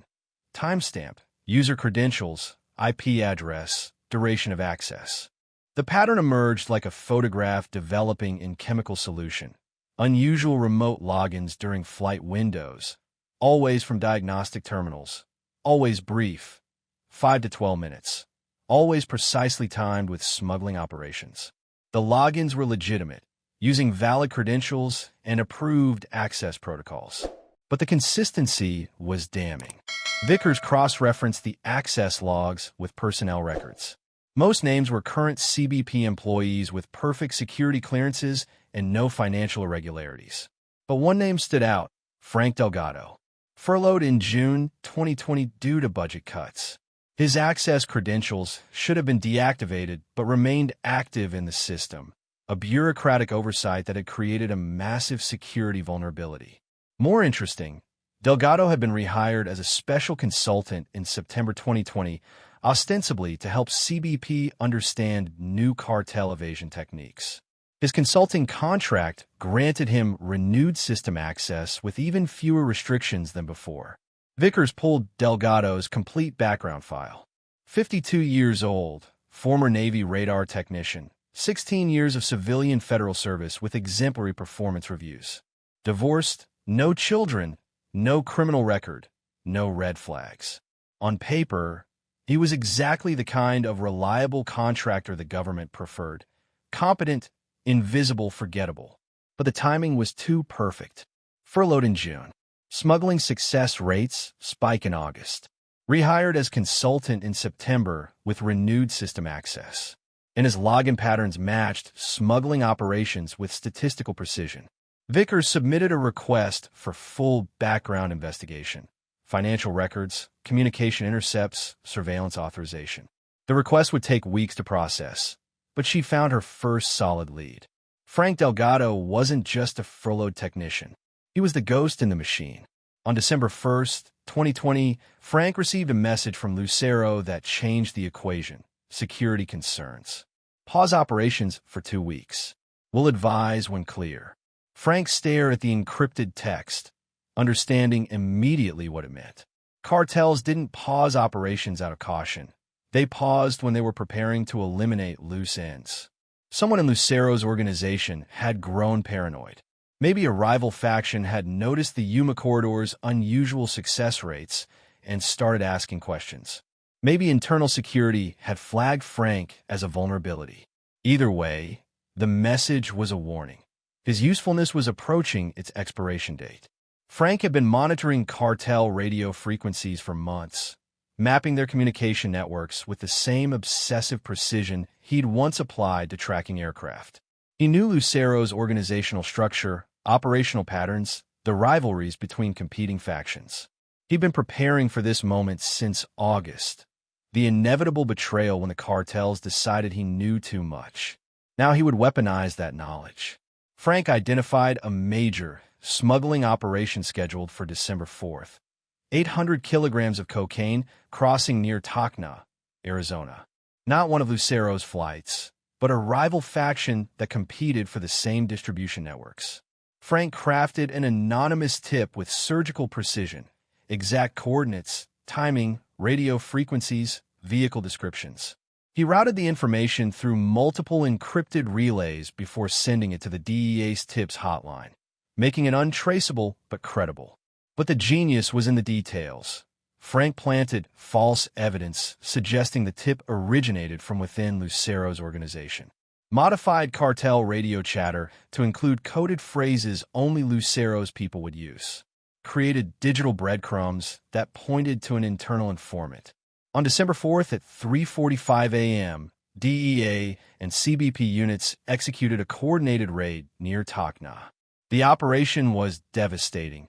timestamp, user credentials, IP address, duration of access. The pattern emerged like a photograph developing in chemical solution. Unusual remote logins during flight windows, always from diagnostic terminals, always brief, 5 to 12 minutes, always precisely timed with smuggling operations. The logins were legitimate, using valid credentials and approved access protocols. But the consistency was damning. Vickers cross-referenced the access logs with personnel records. Most names were current CBP employees with perfect security clearances and no financial irregularities. But one name stood out: Frank Delgado. Furloughed in June 2020 due to budget cuts. His access credentials should have been deactivated but remained active in the system, a bureaucratic oversight that had created a massive security vulnerability. More interesting, Delgado had been rehired as a special consultant in September 2020, ostensibly to help CBP understand new cartel evasion techniques. His consulting contract granted him renewed system access with even fewer restrictions than before. Vickers pulled Delgado's complete background file. 52 years old, former Navy radar technician, 16 years of civilian federal service with exemplary performance reviews. Divorced, no children, no criminal record, no red flags. On paper, he was exactly the kind of reliable contractor the government preferred. Competent, invisible, forgettable. But the timing was too perfect. Furloughed in June. Smuggling success rates spike in August. Rehired as consultant in September with renewed system access. And his login patterns matched smuggling operations with statistical precision. Vickers submitted a request for full background investigation, financial records, communication intercepts, surveillance authorization. The request would take weeks to process, but she found her first solid lead. Frank Delgado wasn't just a furloughed technician. He was the ghost in the machine. On December 1st, 2020, Frank received a message from Lucero that changed the equation. Security concerns. Pause operations for 2 weeks. We'll advise when clear. Frank stared at the encrypted text, understanding immediately what it meant. Cartels didn't pause operations out of caution. They paused when they were preparing to eliminate loose ends. Someone in Lucero's organization had grown paranoid. Maybe a rival faction had noticed the Yuma corridor's unusual success rates and started asking questions. Maybe internal security had flagged Frank as a vulnerability. Either way, the message was a warning. His usefulness was approaching its expiration date. Frank had been monitoring cartel radio frequencies for months, mapping their communication networks with the same obsessive precision he'd once applied to tracking aircraft. He knew Lucero's organizational structure, operational patterns, the rivalries between competing factions. He'd been preparing for this moment since August, the inevitable betrayal when the cartels decided he knew too much. Now he would weaponize that knowledge. Frank identified a major smuggling operation scheduled for December 4th. 800 kilograms of cocaine crossing near Tacna, Arizona. Not one of Lucero's flights, but a rival faction that competed for the same distribution networks. Frank crafted an anonymous tip with surgical precision, exact coordinates, timing, radio frequencies, vehicle descriptions. He routed the information through multiple encrypted relays before sending it to the DEA's tips hotline, making it untraceable but credible. But the genius was in the details. Frank planted false evidence suggesting the tip originated from within Lucero's organization. Modified cartel radio chatter to include coded phrases only Lucero's people would use. Created digital breadcrumbs that pointed to an internal informant. On December 4th at 3:45 a.m., DEA and CBP units executed a coordinated raid near Tacna. The operation was devastating.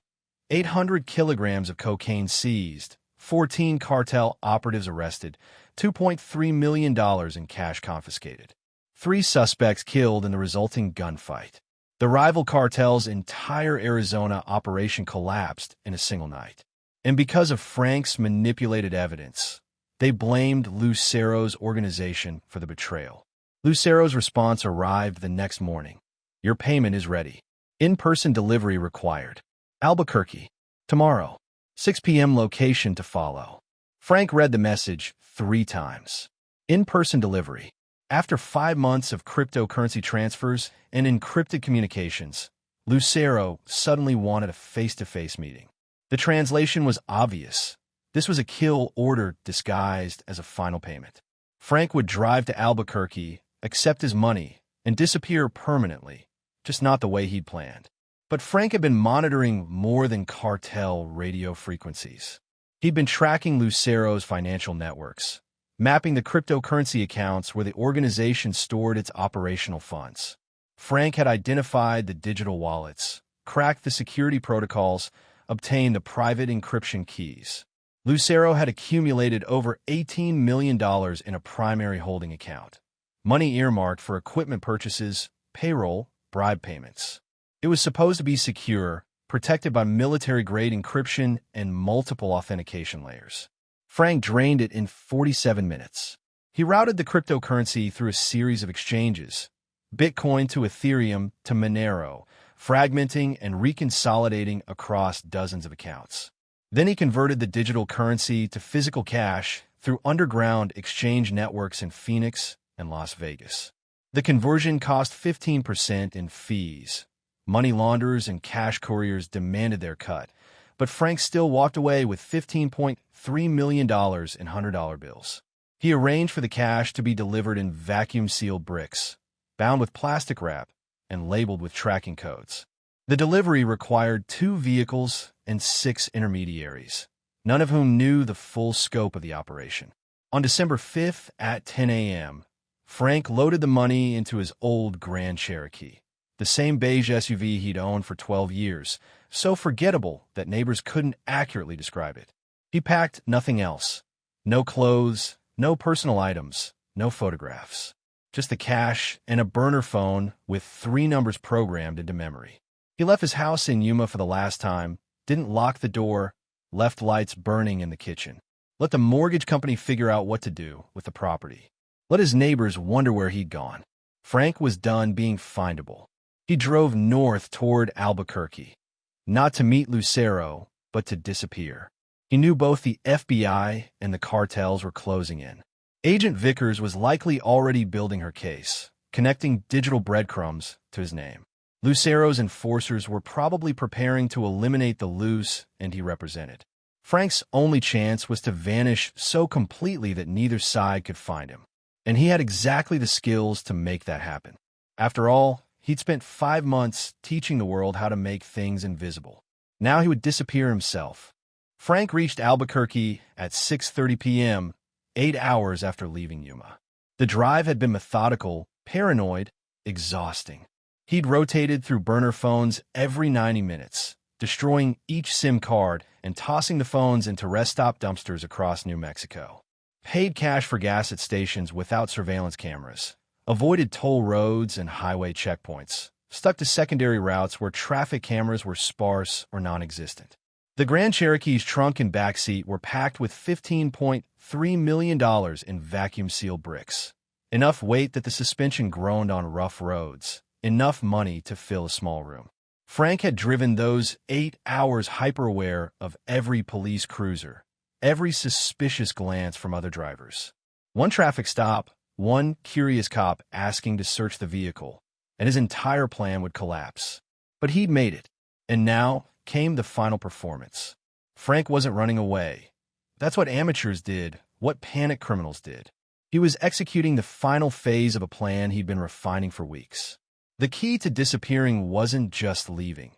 800 kilograms of cocaine seized, 14 cartel operatives arrested, $2.3 million in cash confiscated. 3 suspects killed in the resulting gunfight. The rival cartel's entire Arizona operation collapsed in a single night. And because of Frank's manipulated evidence, they blamed Lucero's organization for the betrayal. Lucero's response arrived the next morning. Your payment is ready. In-person delivery required. Albuquerque. Tomorrow. 6 p.m. location to follow. Frank read the message 3 times. In-person delivery. After 5 months of cryptocurrency transfers and encrypted communications, Lucero suddenly wanted a face-to-face meeting. The translation was obvious. This was a kill order disguised as a final payment. Frank would drive to Albuquerque, accept his money, and disappear permanently, just not the way he'd planned. But Frank had been monitoring more than cartel radio frequencies. He'd been tracking Lucero's financial networks, mapping the cryptocurrency accounts where the organization stored its operational funds. Frank had identified the digital wallets, cracked the security protocols, obtained the private encryption keys. Lucero had accumulated over $18 million in a primary holding account, money earmarked for equipment purchases, payroll, bribe payments. It was supposed to be secure, protected by military-grade encryption and multiple authentication layers. Frank drained it in 47 minutes. He routed the cryptocurrency through a series of exchanges, Bitcoin to Ethereum to Monero, fragmenting and reconsolidating across dozens of accounts. Then he converted the digital currency to physical cash through underground exchange networks in Phoenix and Las Vegas. The conversion cost 15% in fees. Money launderers and cash couriers demanded their cut, but Frank still walked away with $15.3 million in $100 bills. He arranged for the cash to be delivered in vacuum-sealed bricks, bound with plastic wrap, and labeled with tracking codes. The delivery required 2 vehicles and 6 intermediaries, none of whom knew the full scope of the operation. On December 5th at 10 a.m., Frank loaded the money into his old Grand Cherokee, the same beige SUV he'd owned for 12 years, so forgettable that neighbors couldn't accurately describe it. He packed nothing else. No clothes, no personal items, no photographs. Just the cash and a burner phone with 3 numbers programmed into memory. He left his house in Yuma for the last time, didn't lock the door, left lights burning in the kitchen. Let the mortgage company figure out what to do with the property. Let his neighbors wonder where he'd gone. Frank was done being findable. He drove north toward Albuquerque, not to meet Lucero, but to disappear. He knew both the FBI and the cartels were closing in. Agent Vickers was likely already building her case, connecting digital breadcrumbs to his name. Lucero's enforcers were probably preparing to eliminate the Luce and he represented. Frank's only chance was to vanish so completely that neither side could find him. And he had exactly the skills to make that happen. After all, he'd spent 5 months teaching the world how to make things invisible. Now he would disappear himself. Frank reached Albuquerque at 6:30 p.m., 8 hours after leaving Yuma. The drive had been methodical, paranoid, exhausting. He'd rotated through burner phones every 90 minutes, destroying each SIM card and tossing the phones into rest stop dumpsters across New Mexico. Paid cash for gas at stations without surveillance cameras. Avoided toll roads and highway checkpoints. Stuck to secondary routes where traffic cameras were sparse or non-existent. The Grand Cherokee's trunk and backseat were packed with $15.3 million in vacuum-sealed bricks. Enough weight that the suspension groaned on rough roads. Enough money to fill a small room. Frank had driven those 8 hours hyper-aware of every police cruiser, every suspicious glance from other drivers. One traffic stop, one curious cop asking to search the vehicle, and his entire plan would collapse. But he'd made it. And now came the final performance. Frank wasn't running away. That's what amateurs did, what panic criminals did. He was executing the final phase of a plan he'd been refining for weeks. The key to disappearing wasn't just leaving.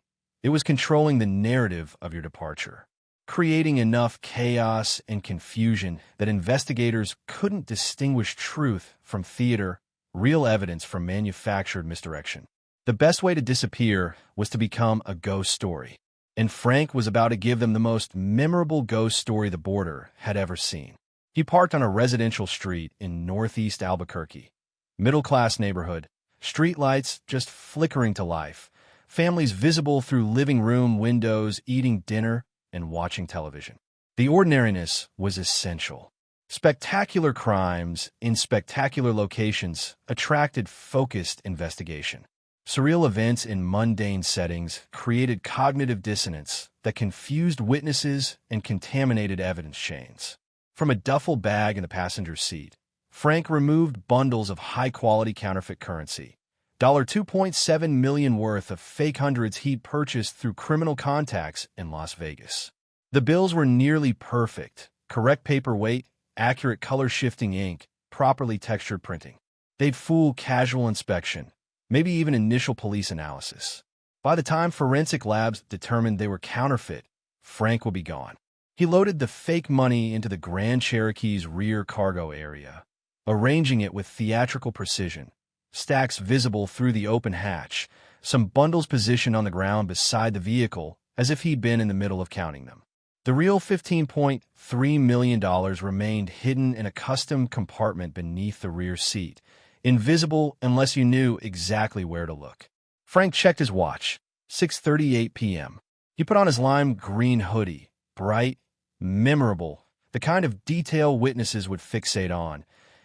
It was controlling the narrative of your departure, creating enough chaos and confusion that investigators couldn't distinguish truth from theater, real evidence from manufactured misdirection. The best way to disappear was to become a ghost story, and Frank was about to give them the most memorable ghost story the border had ever seen. He parked on a residential street in northeast Albuquerque, middle-class neighborhood, streetlights just flickering to life, families visible through living room windows eating dinner and watching television. The ordinariness was essential. Spectacular crimes in spectacular locations attracted focused investigation. Surreal events in mundane settings created cognitive dissonance that confused witnesses and contaminated evidence chains. From a duffel bag in the passenger seat, Frank removed bundles of high-quality counterfeit currency. $2.7 million worth of fake hundreds he'd purchased through criminal contacts in Las Vegas. The bills were nearly perfect. Correct paper weight, accurate color-shifting ink, properly textured printing. They'd fool casual inspection, maybe even initial police analysis. By the time forensic labs determined they were counterfeit, Frank would be gone. He loaded the fake money into the Grand Cherokee's rear cargo area, arranging it with theatrical precision, stacks visible through the open hatch, some bundles positioned on the ground beside the vehicle as if he'd been in the middle of counting them. The real $15.3 million remained hidden in a custom compartment beneath the rear seat, invisible unless you knew exactly where to look. Frank checked his watch. 6:38 p.m. He put on his lime green hoodie, bright, memorable, the kind of detail witnesses would fixate on,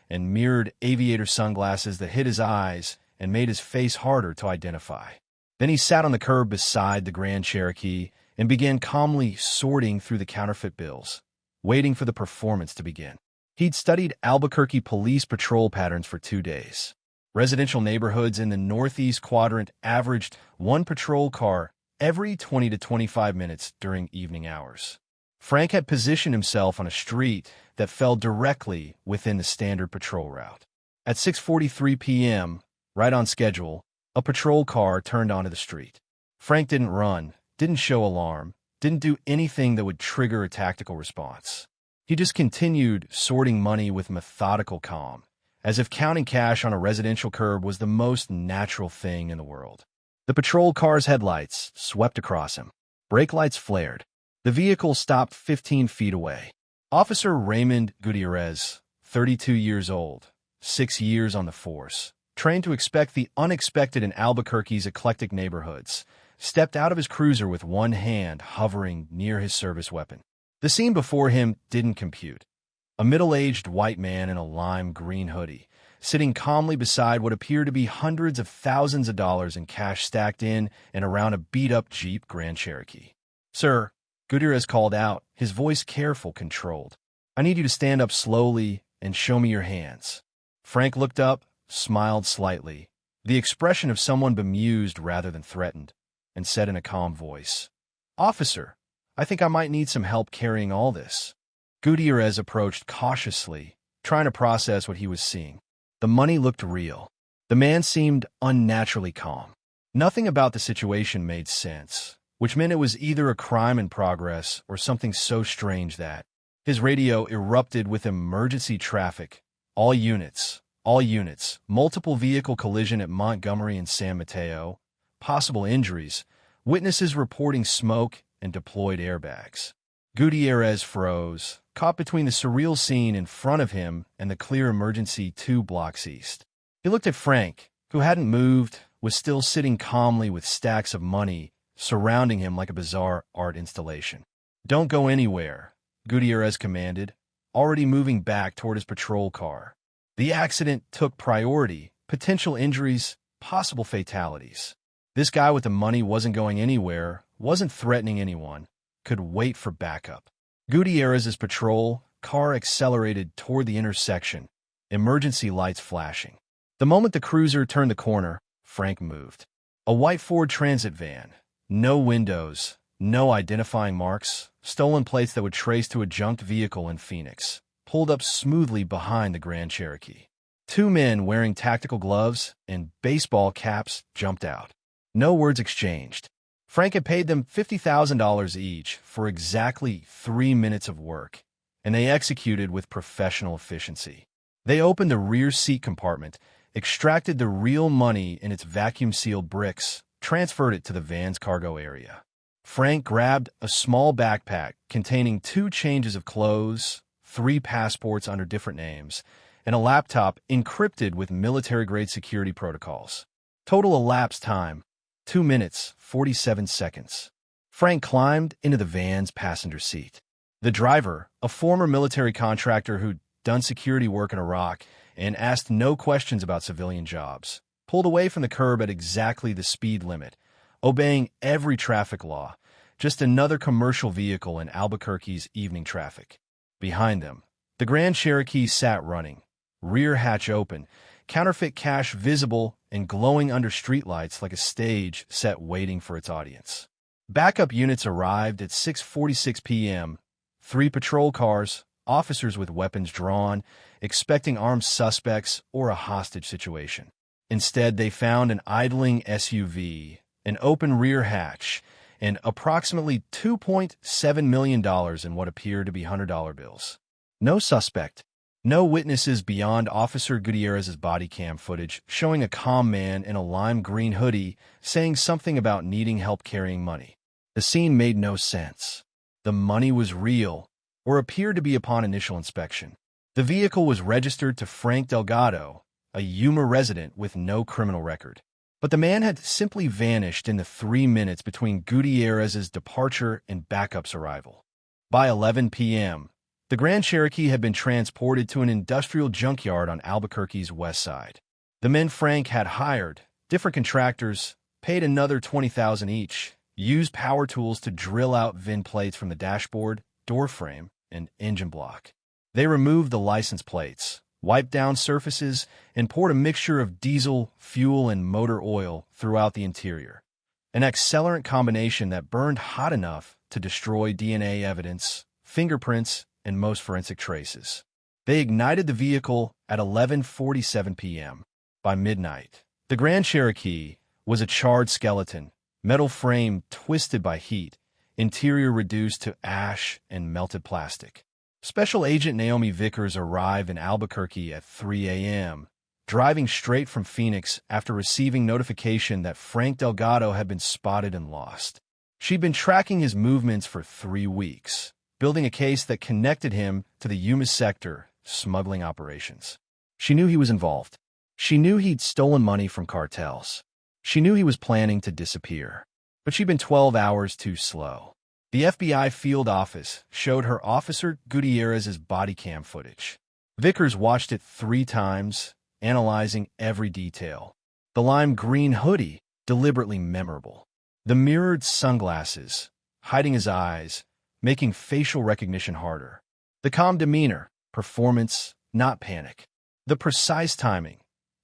and mirrored aviator sunglasses that hid his eyes and made his face harder to identify. Then he sat on the curb beside the Grand Cherokee and began calmly sorting through the counterfeit bills, waiting for the performance to begin. He'd studied Albuquerque police patrol patterns for 2 days. Residential neighborhoods in the northeast quadrant averaged one patrol car every 20 to 25 minutes during evening hours. Frank had positioned himself on a street that fell directly within the standard patrol route. At 6:43 p.m., right on schedule, a patrol car turned onto the street. Frank didn't run, didn't show alarm, didn't do anything that would trigger a tactical response. He just continued sorting money with methodical calm, as if counting cash on a residential curb was the most natural thing in the world. The patrol car's headlights swept across him. Brake lights flared. The vehicle stopped 15 feet away. Officer Raymond Gutierrez, 32 years old, 6 years on the force, trained to expect the unexpected in Albuquerque's eclectic neighborhoods, stepped out of his cruiser with one hand hovering near his service weapon. The scene before him didn't compute. A middle-aged white man in a lime green hoodie, sitting calmly beside what appeared to be hundreds of thousands of dollars in cash stacked in and around a beat-up Jeep Grand Cherokee. "Sir," Gutierrez called out, his voice careful, controlled. "I need you to stand up slowly and show me your hands." Frank looked up, smiled slightly, the expression of someone bemused rather than threatened, and said in a calm voice, "Officer, I think I might need some help carrying all this." Gutierrez approached cautiously, trying to process what he was seeing. The money looked real. The man seemed unnaturally calm. Nothing about the situation made sense, which meant it was either a crime in progress or something so strange that his radio erupted with emergency traffic. All units, multiple vehicle collision at Montgomery and San Mateo, possible injuries, witnesses reporting smoke and deployed airbags. Gutierrez froze, caught between the surreal scene in front of him and the clear emergency 2 blocks east. He looked at Frank, who hadn't moved, was still sitting calmly with stacks of money surrounding him like a bizarre art installation. "Don't go anywhere," Gutierrez commanded, already moving back toward his patrol car. The accident took priority, potential injuries, possible fatalities. This guy with the money wasn't going anywhere, wasn't threatening anyone, could wait for backup. Gutierrez's patrol car accelerated toward the intersection, emergency lights flashing. The moment the cruiser turned the corner, Frank moved. A white Ford Transit van, no windows, no identifying marks, stolen plates that would trace to a junked vehicle in Phoenix, pulled up smoothly behind the Grand Cherokee. 2 men wearing tactical gloves and baseball caps jumped out. No words exchanged. Frank had paid them $50,000 each for exactly 3 minutes of work, and they executed with professional efficiency. They opened the rear seat compartment, extracted the real money in its vacuum-sealed bricks, transferred it to the van's cargo area. Frank grabbed a small backpack containing 2 changes of clothes, 3 passports under different names, and a laptop encrypted with military-grade security protocols. Total elapsed time, 2 minutes, 47 seconds. Frank climbed into the van's passenger seat. The driver, a former military contractor who'd done security work in Iraq and asked no questions about civilian jobs, pulled away from the curb at exactly the speed limit, obeying every traffic law, just another commercial vehicle in Albuquerque's evening traffic. Behind them, the Grand Cherokee sat running, rear hatch open, counterfeit cash visible and glowing under streetlights like a stage set waiting for its audience. Backup units arrived at 6:46 p.m. 3 patrol cars, officers with weapons drawn, expecting armed suspects or a hostage situation. Instead, they found an idling SUV, an open rear hatch, and approximately $2.7 million in what appeared to be $100 bills. No suspect. No witnesses beyond Officer Gutierrez's body cam footage showing a calm man in a lime green hoodie saying something about needing help carrying money. The scene made no sense. The money was real, or appeared to be upon initial inspection. The vehicle was registered to Frank Delgado, a Yuma resident with no criminal record. But the man had simply vanished in the 3 minutes between Gutierrez's departure and backup's arrival. By 11 p.m., the Grand Cherokee had been transported to an industrial junkyard on Albuquerque's west side. The men Frank had hired, different contractors, paid another $20,000 each, used power tools to drill out VIN plates from the dashboard, door frame, and engine block. They removed the license plates, wiped down surfaces, and poured a mixture of diesel, fuel, and motor oil throughout the interior, an accelerant combination that burned hot enough to destroy DNA evidence, fingerprints, and most forensic traces. They ignited the vehicle at 11:47 p.m. By midnight, the Grand Cherokee was a charred skeleton, metal frame twisted by heat, interior reduced to ash and melted plastic. Special Agent Naomi Vickers arrived in Albuquerque at 3 a.m., driving straight from Phoenix after receiving notification that Frank Delgado had been spotted and lost. She'd been tracking his movements for 3 weeks, building a case that connected him to the Yuma sector smuggling operations. She knew he was involved. She knew he'd stolen money from cartels. She knew he was planning to disappear. But she'd been 12 hours too slow. The FBI field office showed her Officer Gutierrez's body cam footage. Vickers watched it 3 times, analyzing every detail. The lime green hoodie, deliberately memorable. The mirrored sunglasses, hiding his eyes, making facial recognition harder. The calm demeanor, performance, not panic. The precise timing.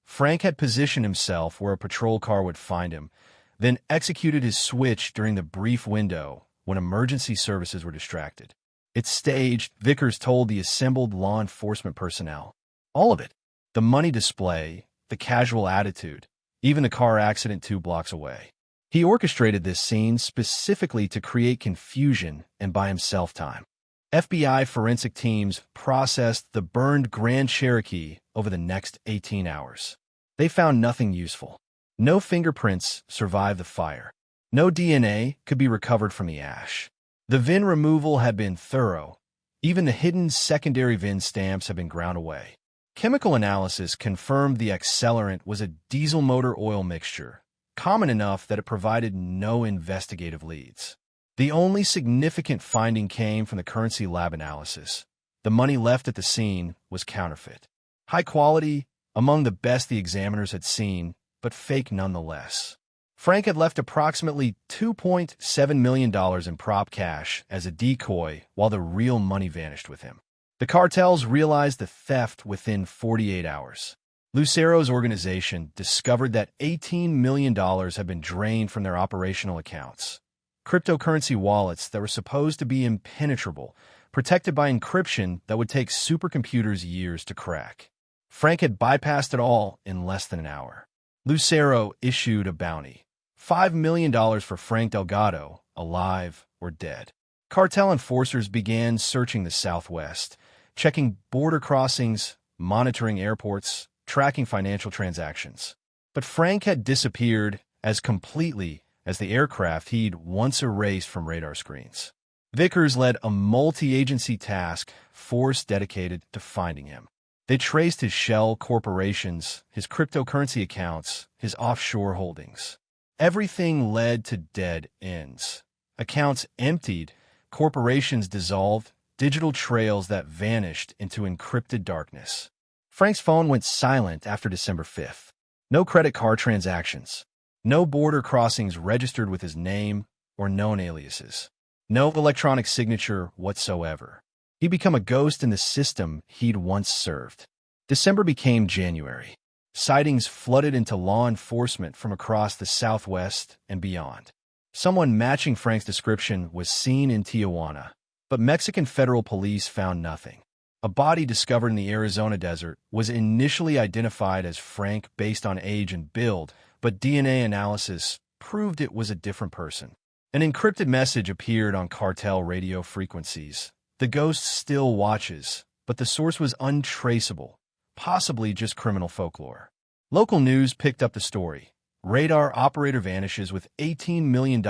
Frank had positioned himself where a patrol car would find him, then executed his switch during the brief window when emergency services were distracted. It's staged, Vickers told the assembled law enforcement personnel. All of it. The money display, the casual attitude, even the car accident 2 blocks away. He orchestrated this scene specifically to create confusion and buy himself time. FBI forensic teams processed the burned Grand Cherokee over the next 18 hours. They found nothing useful. No fingerprints survived the fire. No DNA could be recovered from the ash. The VIN removal had been thorough. Even the hidden secondary VIN stamps had been ground away. Chemical analysis confirmed the accelerant was a diesel motor oil mixture, common enough that it provided no investigative leads. The only significant finding came from the currency lab analysis. The money left at the scene was counterfeit. High quality, among the best the examiners had seen, but fake nonetheless. Frank had left approximately $2.7 million in prop cash as a decoy while the real money vanished with him. The cartels realized the theft within 48 hours. Lucero's organization discovered that $18 million had been drained from their operational accounts. Cryptocurrency wallets that were supposed to be impenetrable, protected by encryption that would take supercomputers years to crack. Frank had bypassed it all in less than an hour. Lucero issued a bounty. $5 million for Frank Delgado, alive or dead. Cartel enforcers began searching the Southwest, checking border crossings, monitoring airports, tracking financial transactions. But Frank had disappeared as completely as the aircraft he'd once erased from radar screens. Vickers led a multi-agency task force dedicated to finding him. They traced his shell corporations, his cryptocurrency accounts, his offshore holdings. Everything led to dead ends. Accounts emptied, corporations dissolved, digital trails that vanished into encrypted darkness. Frank's phone went silent after December 5th. No credit card transactions. No border crossings registered with his name or known aliases. No electronic signature whatsoever. He'd become a ghost in the system he'd once served. December became January. Sightings flooded into law enforcement from across the Southwest and beyond. Someone matching Frank's description was seen in Tijuana, but Mexican federal police found nothing. A body discovered in the Arizona desert was initially identified as Frank based on age and build, but DNA analysis proved it was a different person. An encrypted message appeared on cartel radio frequencies. The ghost still watches, but the source was untraceable, possibly just criminal folklore. Local news picked up the story. Radar operator vanishes with $18 million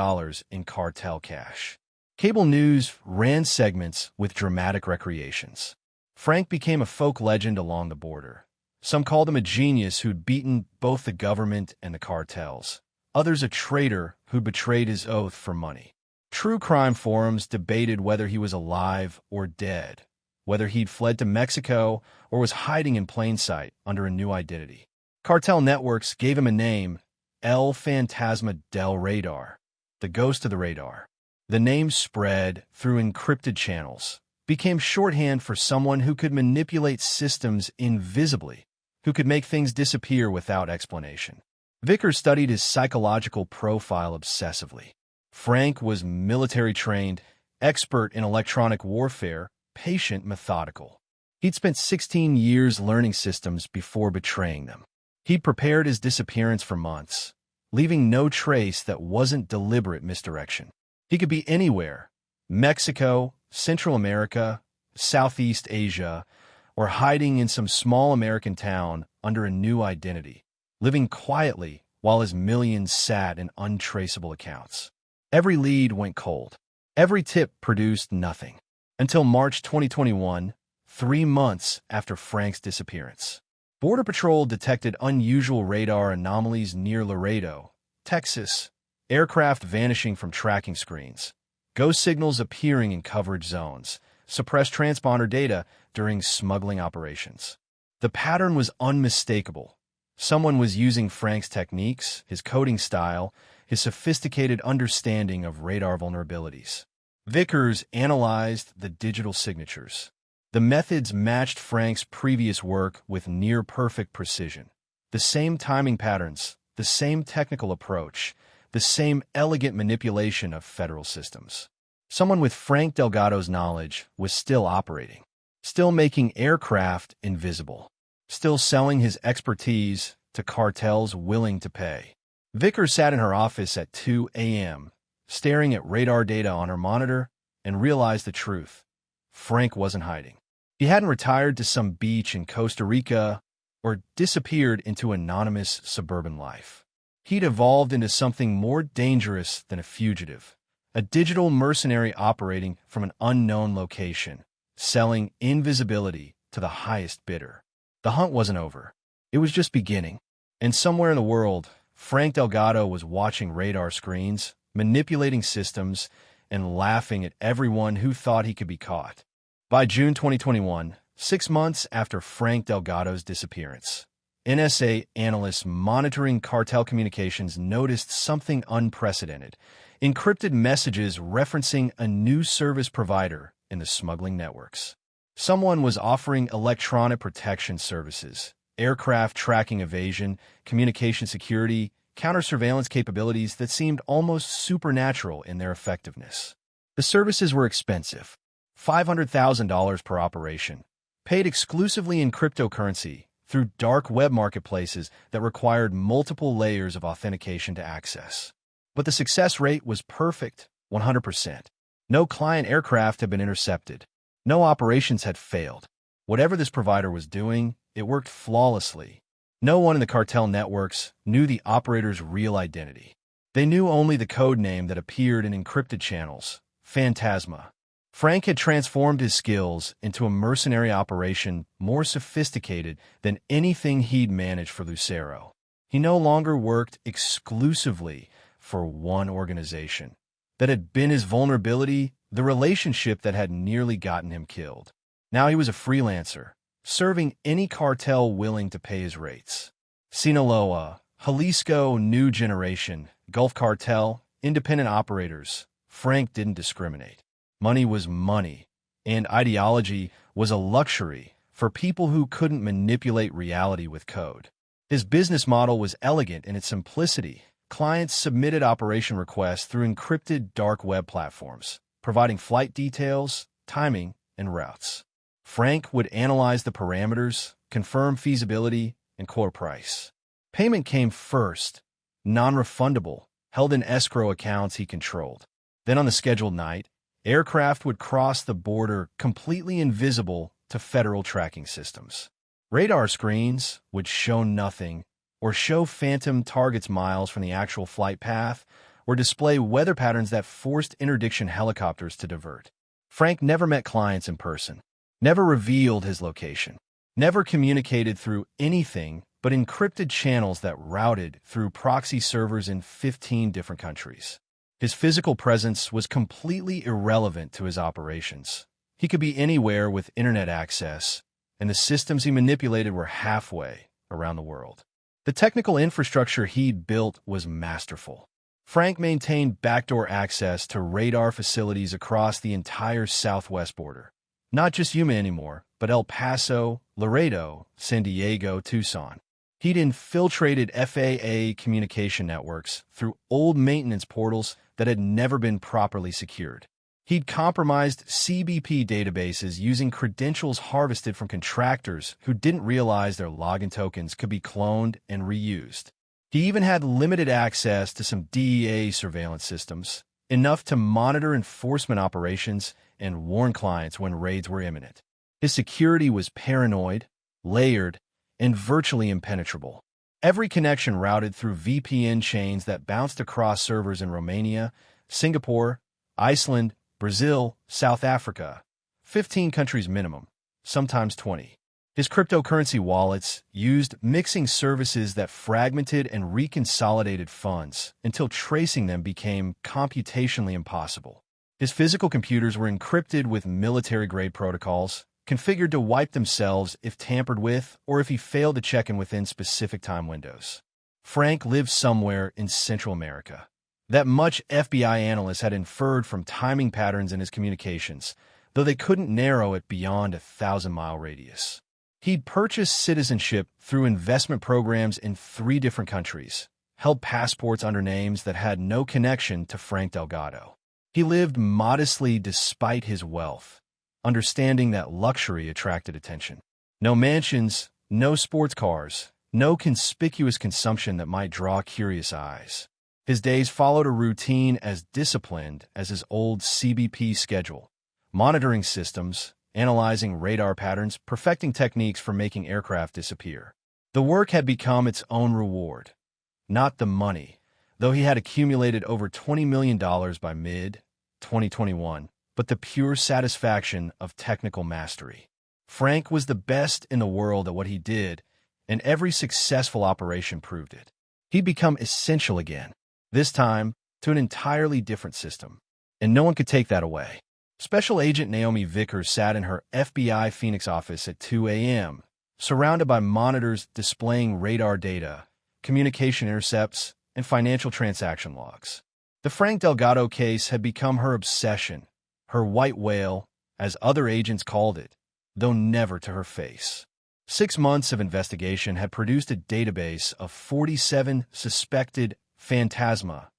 in cartel cash. Cable news ran segments with dramatic recreations. Frank became a folk legend along the border. Some called him a genius who'd beaten both the government and the cartels. Others a traitor who'd betrayed his oath for money. True crime forums debated whether he was alive or dead, whether he'd fled to Mexico or was hiding in plain sight under a new identity. Cartel networks gave him a name, El Fantasma del Radar, the ghost of the radar. The name spread through encrypted channels, became shorthand for someone who could manipulate systems invisibly, who could make things disappear without explanation. Vickers studied his psychological profile obsessively. Frank was military-trained, expert in electronic warfare, patient, methodical. He'd spent 16 years learning systems before betraying them. He'd prepared his disappearance for months, leaving no trace that wasn't deliberate misdirection. He could be anywhere: Mexico, Central America, Southeast Asia, or hiding in some small American town under a new identity, living quietly while his millions sat in untraceable accounts. Every lead went cold. Every tip produced nothing. Until March 2021, 3 months after Frank's disappearance. Border Patrol detected unusual radar anomalies near Laredo, Texas, aircraft vanishing from tracking screens, ghost signals appearing in coverage zones, suppressed transponder data during smuggling operations. The pattern was unmistakable. Someone was using Frank's techniques, his coding style, his sophisticated understanding of radar vulnerabilities. Vickers analyzed the digital signatures. The methods matched Frank's previous work with near-perfect precision. The same timing patterns, the same technical approach, the same elegant manipulation of federal systems. Someone with Frank Delgado's knowledge was still operating, still making aircraft invisible, still selling his expertise to cartels willing to pay. Vickers sat in her office at 2 a.m., staring at radar data on her monitor, and realized the truth. Frank wasn't hiding. He hadn't retired to some beach in Costa Rica or disappeared into anonymous suburban life. He'd evolved into something more dangerous than a fugitive, a digital mercenary operating from an unknown location, selling invisibility to the highest bidder. The hunt wasn't over. It was just beginning. And somewhere in the world, Frank Delgado was watching radar screens, manipulating systems, and laughing at everyone who thought he could be caught. By June 2021, 6 months after Frank Delgado's disappearance, NSA analysts monitoring cartel communications noticed something unprecedented: encrypted messages referencing a new service provider in the smuggling networks. Someone was offering electronic protection services, aircraft tracking evasion, communication security, counter-surveillance capabilities that seemed almost supernatural in their effectiveness. The services were expensive, $500,000 per operation, paid exclusively in cryptocurrency through dark web marketplaces that required multiple layers of authentication to access. But the success rate was perfect, 100%. No client aircraft had been intercepted. No operations had failed. Whatever this provider was doing, it worked flawlessly. No one in the cartel networks knew the operator's real identity. They knew only the code name that appeared in encrypted channels, Phantasma. Frank had transformed his skills into a mercenary operation more sophisticated than anything he'd managed for Lucero. He no longer worked exclusively for one organization. That had been his vulnerability, the relationship that had nearly gotten him killed. Now he was a freelancer, serving any cartel willing to pay his rates. Sinaloa, Jalisco, New Generation, Gulf Cartel, independent operators. Frank didn't discriminate. Money was money, and ideology was a luxury for people who couldn't manipulate reality with code. His business model was elegant in its simplicity. Clients submitted operation requests through encrypted dark web platforms, providing flight details, timing, and routes. Frank would analyze the parameters, confirm feasibility, and quote a price. Payment came first, non-refundable, held in escrow accounts he controlled. Then on the scheduled night, aircraft would cross the border completely invisible to federal tracking systems. Radar screens would show nothing or show phantom targets miles from the actual flight path or display weather patterns that forced interdiction helicopters to divert. Frank never met clients in person, never revealed his location, never communicated through anything but encrypted channels that routed through proxy servers in 15 different countries. His physical presence was completely irrelevant to his operations. He could be anywhere with internet access, and the systems he manipulated were halfway around the world. The technical infrastructure he'd built was masterful. Frank maintained backdoor access to radar facilities across the entire southwest border. Not just Yuma anymore, but El Paso, Laredo, San Diego, Tucson. He'd infiltrated FAA communication networks through old maintenance portals that had never been properly secured. He'd compromised CBP databases using credentials harvested from contractors who didn't realize their login tokens could be cloned and reused. He even had limited access to some DEA surveillance systems, enough to monitor enforcement operations and warn clients when raids were imminent. His security was paranoid, layered, and virtually impenetrable. Every connection routed through VPN chains that bounced across servers in Romania, Singapore, Iceland, Brazil, South Africa, 15 countries minimum, sometimes 20. His cryptocurrency wallets used mixing services that fragmented and reconsolidated funds until tracing them became computationally impossible. His physical computers were encrypted with military-grade protocols, configured to wipe themselves if tampered with or if he failed to check in within specific time windows. Frank lived somewhere in Central America. That much FBI analysts had inferred from timing patterns in his communications, though they couldn't narrow it beyond a 1,000-mile radius. He'd purchased citizenship through investment programs in 3 different countries, held passports under names that had no connection to Frank Delgado. He lived modestly despite his wealth, understanding that luxury attracted attention. No mansions, no sports cars, no conspicuous consumption that might draw curious eyes. His days followed a routine as disciplined as his old CBP schedule, monitoring systems, analyzing radar patterns, perfecting techniques for making aircraft disappear. The work had become its own reward, not the money, though he had accumulated over $20 million by mid-2021, but the pure satisfaction of technical mastery. Frank was the best in the world at what he did, and every successful operation proved it. He'd become essential again, this time to an entirely different system, and no one could take that away. Special Agent Naomi Vickers sat in her FBI Phoenix office at 2 a.m., surrounded by monitors displaying radar data, communication intercepts, and financial transaction logs. The Frank Delgado case had become her obsession, her white whale, as other agents called it, though never to her face. 6 months of investigation had produced a database of 47 suspected phantasma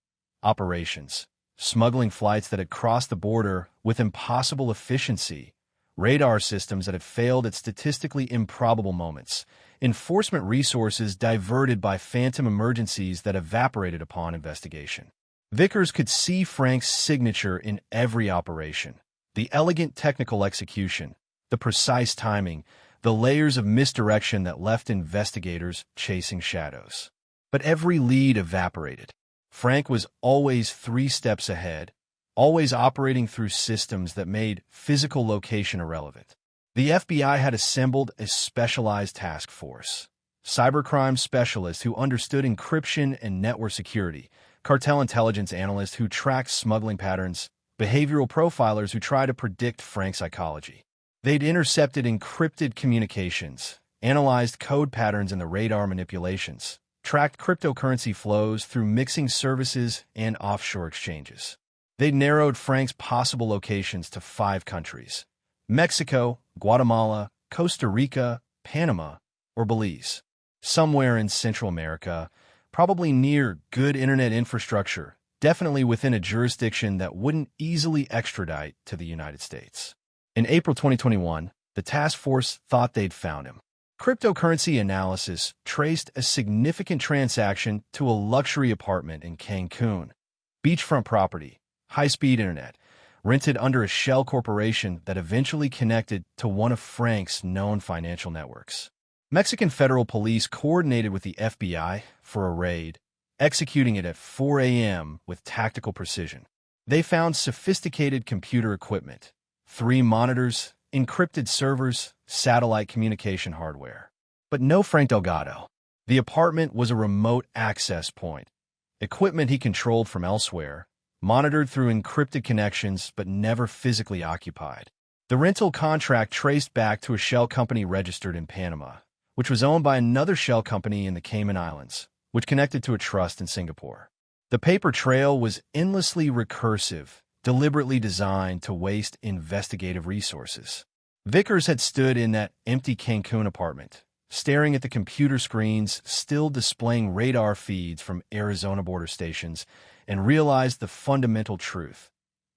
operations, smuggling flights that had crossed the border with impossible efficiency, radar systems that had failed at statistically improbable moments, enforcement resources diverted by phantom emergencies that evaporated upon investigation. Vickers could see Frank's signature in every operation: the elegant technical execution, the precise timing, the layers of misdirection that left investigators chasing shadows. But every lead evaporated. Frank was always 3 steps ahead, always operating through systems that made physical location irrelevant. The FBI had assembled a specialized task force, cybercrime specialists who understood encryption and network security, cartel intelligence analysts who tracked smuggling patterns, behavioral profilers who tried to predict Frank's psychology. They'd intercepted encrypted communications, analyzed code patterns in the radar manipulations, tracked cryptocurrency flows through mixing services and offshore exchanges. They narrowed Frank's possible locations to 5 countries: Mexico, Guatemala, Costa Rica, Panama, or Belize. Somewhere in Central America, probably near good internet infrastructure, definitely within a jurisdiction that wouldn't easily extradite to the United States. In April 2021, the task force thought they'd found him. Cryptocurrency analysis traced a significant transaction to a luxury apartment in Cancun. Beachfront property, high-speed internet, rented under a shell corporation that eventually connected to one of Frank's known financial networks. Mexican federal police coordinated with the FBI for a raid, executing it at 4 a.m. with tactical precision. They found sophisticated computer equipment, 3 monitors, encrypted servers, satellite communication hardware. But no Frank Delgado. The apartment was a remote access point. Equipment he controlled from elsewhere, monitored through encrypted connections but never physically occupied. The rental contract traced back to a shell company registered in Panama, which was owned by another shell company in the Cayman Islands, which connected to a trust in Singapore. The paper trail was endlessly recursive, deliberately designed to waste investigative resources. Vickers had stood in that empty Cancun apartment, staring at the computer screens still displaying radar feeds from Arizona border stations, and realized the fundamental truth.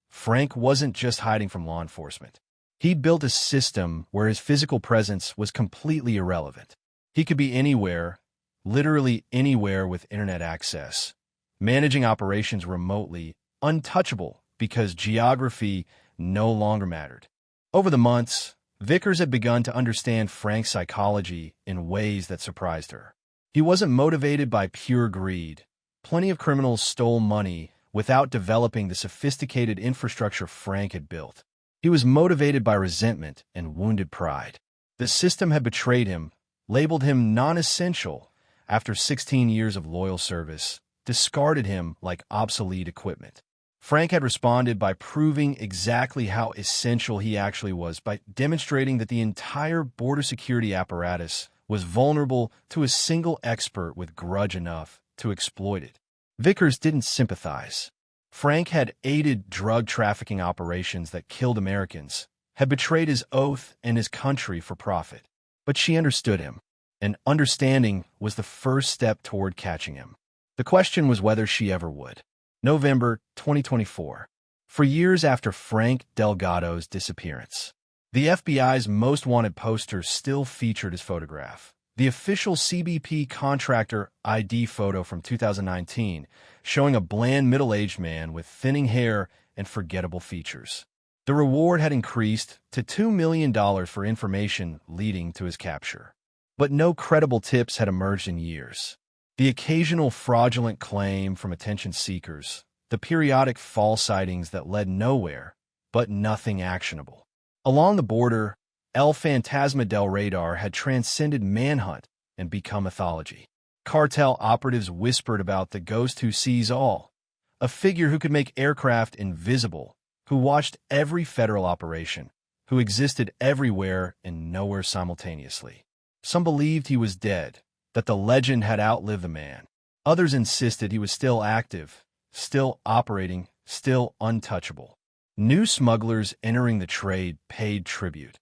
Frank wasn't just hiding from law enforcement. He'd built a system where his physical presence was completely irrelevant. He could be anywhere, literally anywhere with internet access, managing operations remotely, untouchable because geography no longer mattered. Over the months, Vickers had begun to understand Frank's psychology in ways that surprised her. He wasn't motivated by pure greed. Plenty of criminals stole money without developing the sophisticated infrastructure Frank had built. He was motivated by resentment and wounded pride. The system had betrayed him, labeled him non-essential after 16 years of loyal service, discarded him like obsolete equipment. Frank had responded by proving exactly how essential he actually was by demonstrating that the entire border security apparatus was vulnerable to a single expert with grudge enough to exploit it. Vickers didn't sympathize. Frank had aided drug trafficking operations that killed Americans, had betrayed his oath and his country for profit. But she understood him, and understanding was the first step toward catching him. The question was whether she ever would. November 2024. For years after Frank Delgado's disappearance, the FBI's most wanted poster still featured his photograph. The official CBP contractor ID photo from 2019, showing a bland middle-aged man with thinning hair and forgettable features. The reward had increased to $2 million for information leading to his capture. But no credible tips had emerged in years. The occasional fraudulent claim from attention seekers, the periodic false sightings that led nowhere, but nothing actionable. Along the border, El Fantasma del Radar had transcended manhunt and become mythology. Cartel operatives whispered about the ghost who sees all, a figure who could make aircraft invisible, who watched every federal operation, who existed everywhere and nowhere simultaneously. Some believed he was dead, that the legend had outlived the man. Others insisted he was still active, still operating, still untouchable. New smugglers entering the trade paid tribute,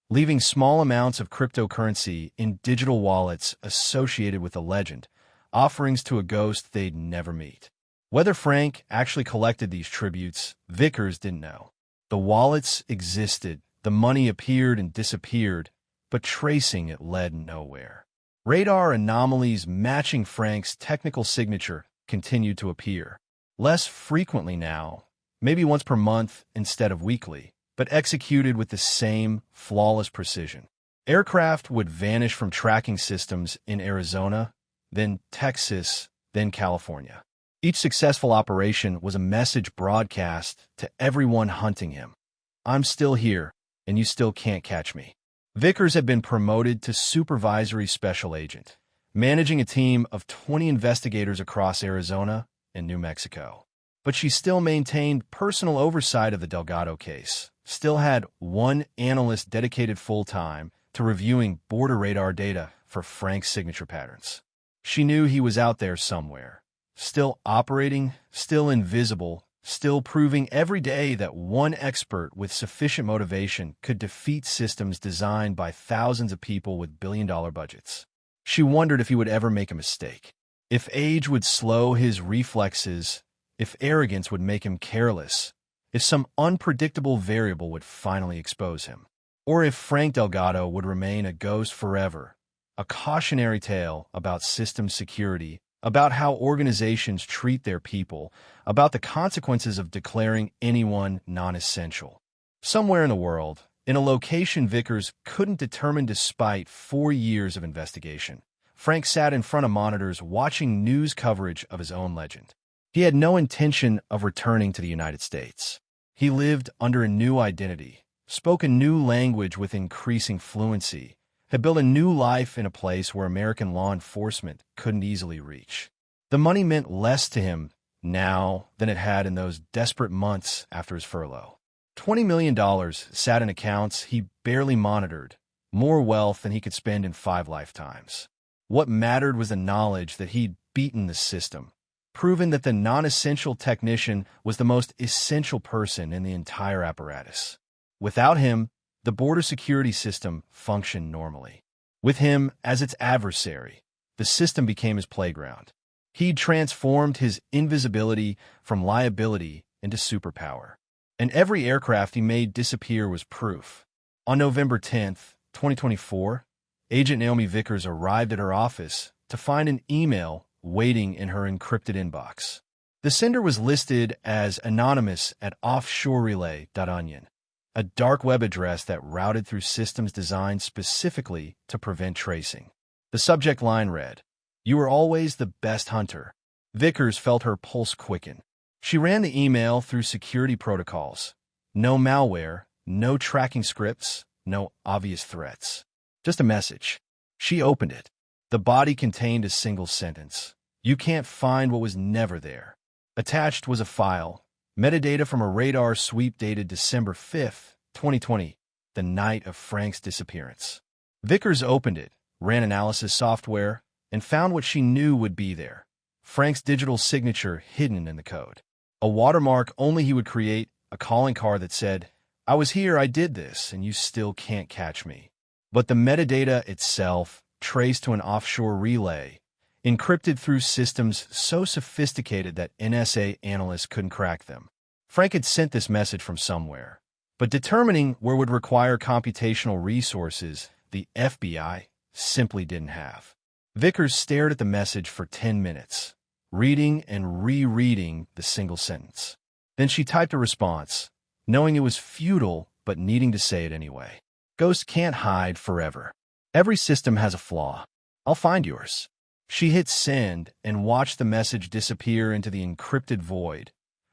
leaving small amounts of cryptocurrency in digital wallets associated with the legend, offerings to a ghost they'd never meet. Whether Frank actually collected these tributes, Vickers didn't know. The wallets existed, the money appeared and disappeared, but tracing it led nowhere. Radar anomalies matching Frank's technical signature continued to appear. Less frequently now, maybe once per month instead of weekly, but executed with the same flawless precision. Aircraft would vanish from tracking systems in Arizona, then Texas, then California. Each successful operation was a message broadcast to everyone hunting him. I'm still here, and you still can't catch me. Vickers had been promoted to supervisory special agent, managing a team of 20 investigators across Arizona and New Mexico. But she still maintained personal oversight of the Delgado case, still had one analyst dedicated full-time to reviewing border radar data for Frank's signature patterns. She knew he was out there somewhere, still operating, still invisible, still proving every day that one expert with sufficient motivation could defeat systems designed by thousands of people with billion-dollar budgets. She wondered if he would ever make a mistake, if age would slow his reflexes, if arrogance would make him careless, if some unpredictable variable would finally expose him, or if Frank Delgado would remain a ghost forever, a cautionary tale about system security, about how organizations treat their people, about the consequences of declaring anyone non-essential. Somewhere in the world, in a location Vickers couldn't determine despite 4 years of investigation, Frank sat in front of monitors watching news coverage of his own legend. He had no intention of returning to the United States. He lived under a new identity, spoke a new language with increasing fluency, had built a new life in a place where American law enforcement couldn't easily reach. The money meant less to him now than it had in those desperate months after his furlough. $20 million sat in accounts he barely monitored, more wealth than he could spend in 5 lifetimes. What mattered was the knowledge that he'd beaten the system, proven that the non-essential technician was the most essential person in the entire apparatus. Without him, the border security system functioned normally. With him as its adversary, the system became his playground. He'd transformed his invisibility from liability into superpower. And every aircraft he made disappear was proof. On November 10th, 2024, Agent Naomi Vickers arrived at her office to find an email waiting in her encrypted inbox. The sender was listed as anonymous at offshorerelay.onion, a dark web address that routed through systems designed specifically to prevent tracing. The subject line read, "You are always the best hunter." Vickers felt her pulse quicken. She ran the email through security protocols. No malware, no tracking scripts, no obvious threats. Just a message. She opened it. The body contained a single sentence. "You can't find what was never there." Attached was a file, metadata from a radar sweep dated December 5th, 2020, the night of Frank's disappearance. Vickers opened it, ran analysis software, and found what she knew would be there. Frank's digital signature hidden in the code. A watermark only he would create, a calling card that said, "I was here, I did this, and you still can't catch me." But the metadata itself, traced to an offshore relay, encrypted through systems so sophisticated that NSA analysts couldn't crack them. Frank had sent this message from somewhere, but determining where would require computational resources the FBI simply didn't have. Vickers stared at the message for 10 minutes, reading and rereading the single sentence. Then she typed a response, knowing it was futile but needing to say it anyway. "Ghosts can't hide forever. Every system has a flaw. I'll find yours." She hit send and watched the message disappear into the encrypted void,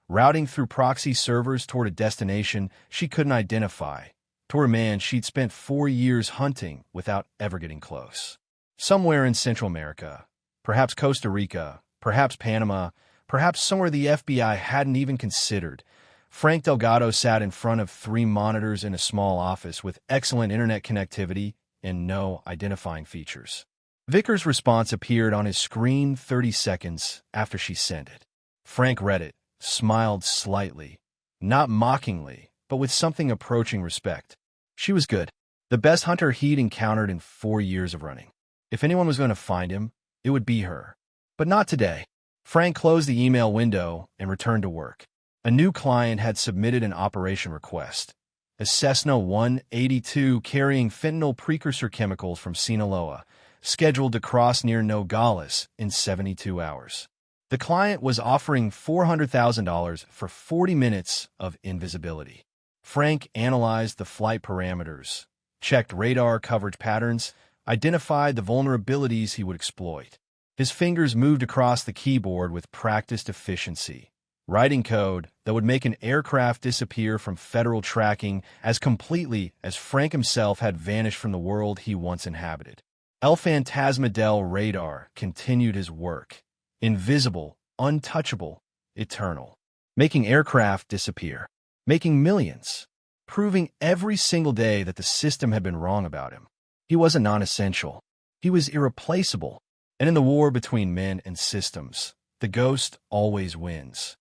routing through proxy servers toward a destination she couldn't identify, toward a man she'd spent 4 years hunting without ever getting close. Somewhere in Central America, perhaps Costa Rica, perhaps Panama, perhaps somewhere the FBI hadn't even considered, Frank Delgado sat in front of 3 monitors in a small office with excellent internet connectivity and no identifying features. Vickers' response appeared on his screen 30 seconds after she sent it. Frank read it, smiled slightly, not mockingly, but with something approaching respect. She was good. The best hunter he'd encountered in 4 years of running. If anyone was going to find him, it would be her. But not today. Frank closed the email window and returned to work. A new client had submitted an operation request. A Cessna 182 carrying fentanyl precursor chemicals from Sinaloa, scheduled to cross near Nogales in 72 hours. The client was offering $400,000 for 40 minutes of invisibility. Frank analyzed the flight parameters, checked radar coverage patterns, identified the vulnerabilities he would exploit. His fingers moved across the keyboard with practiced efficiency, writing code that would make an aircraft disappear from federal tracking as completely as Frank himself had vanished from the world he once inhabited. El Fantasma del Radar continued his work, invisible, untouchable, eternal, making aircraft disappear, making millions, proving every single day that the system had been wrong about him. He wasn't non-essential. He was irreplaceable. And in the war between men and systems, the ghost always wins.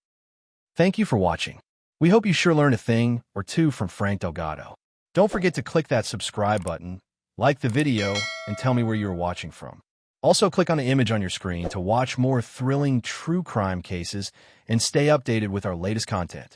Thank you for watching. We hope you sure learned a thing or two from Frank Delgado. Don't forget to click that subscribe button, like the video, and tell me where you're watching from. Also, click on the image on your screen to watch more thrilling true crime cases and stay updated with our latest content.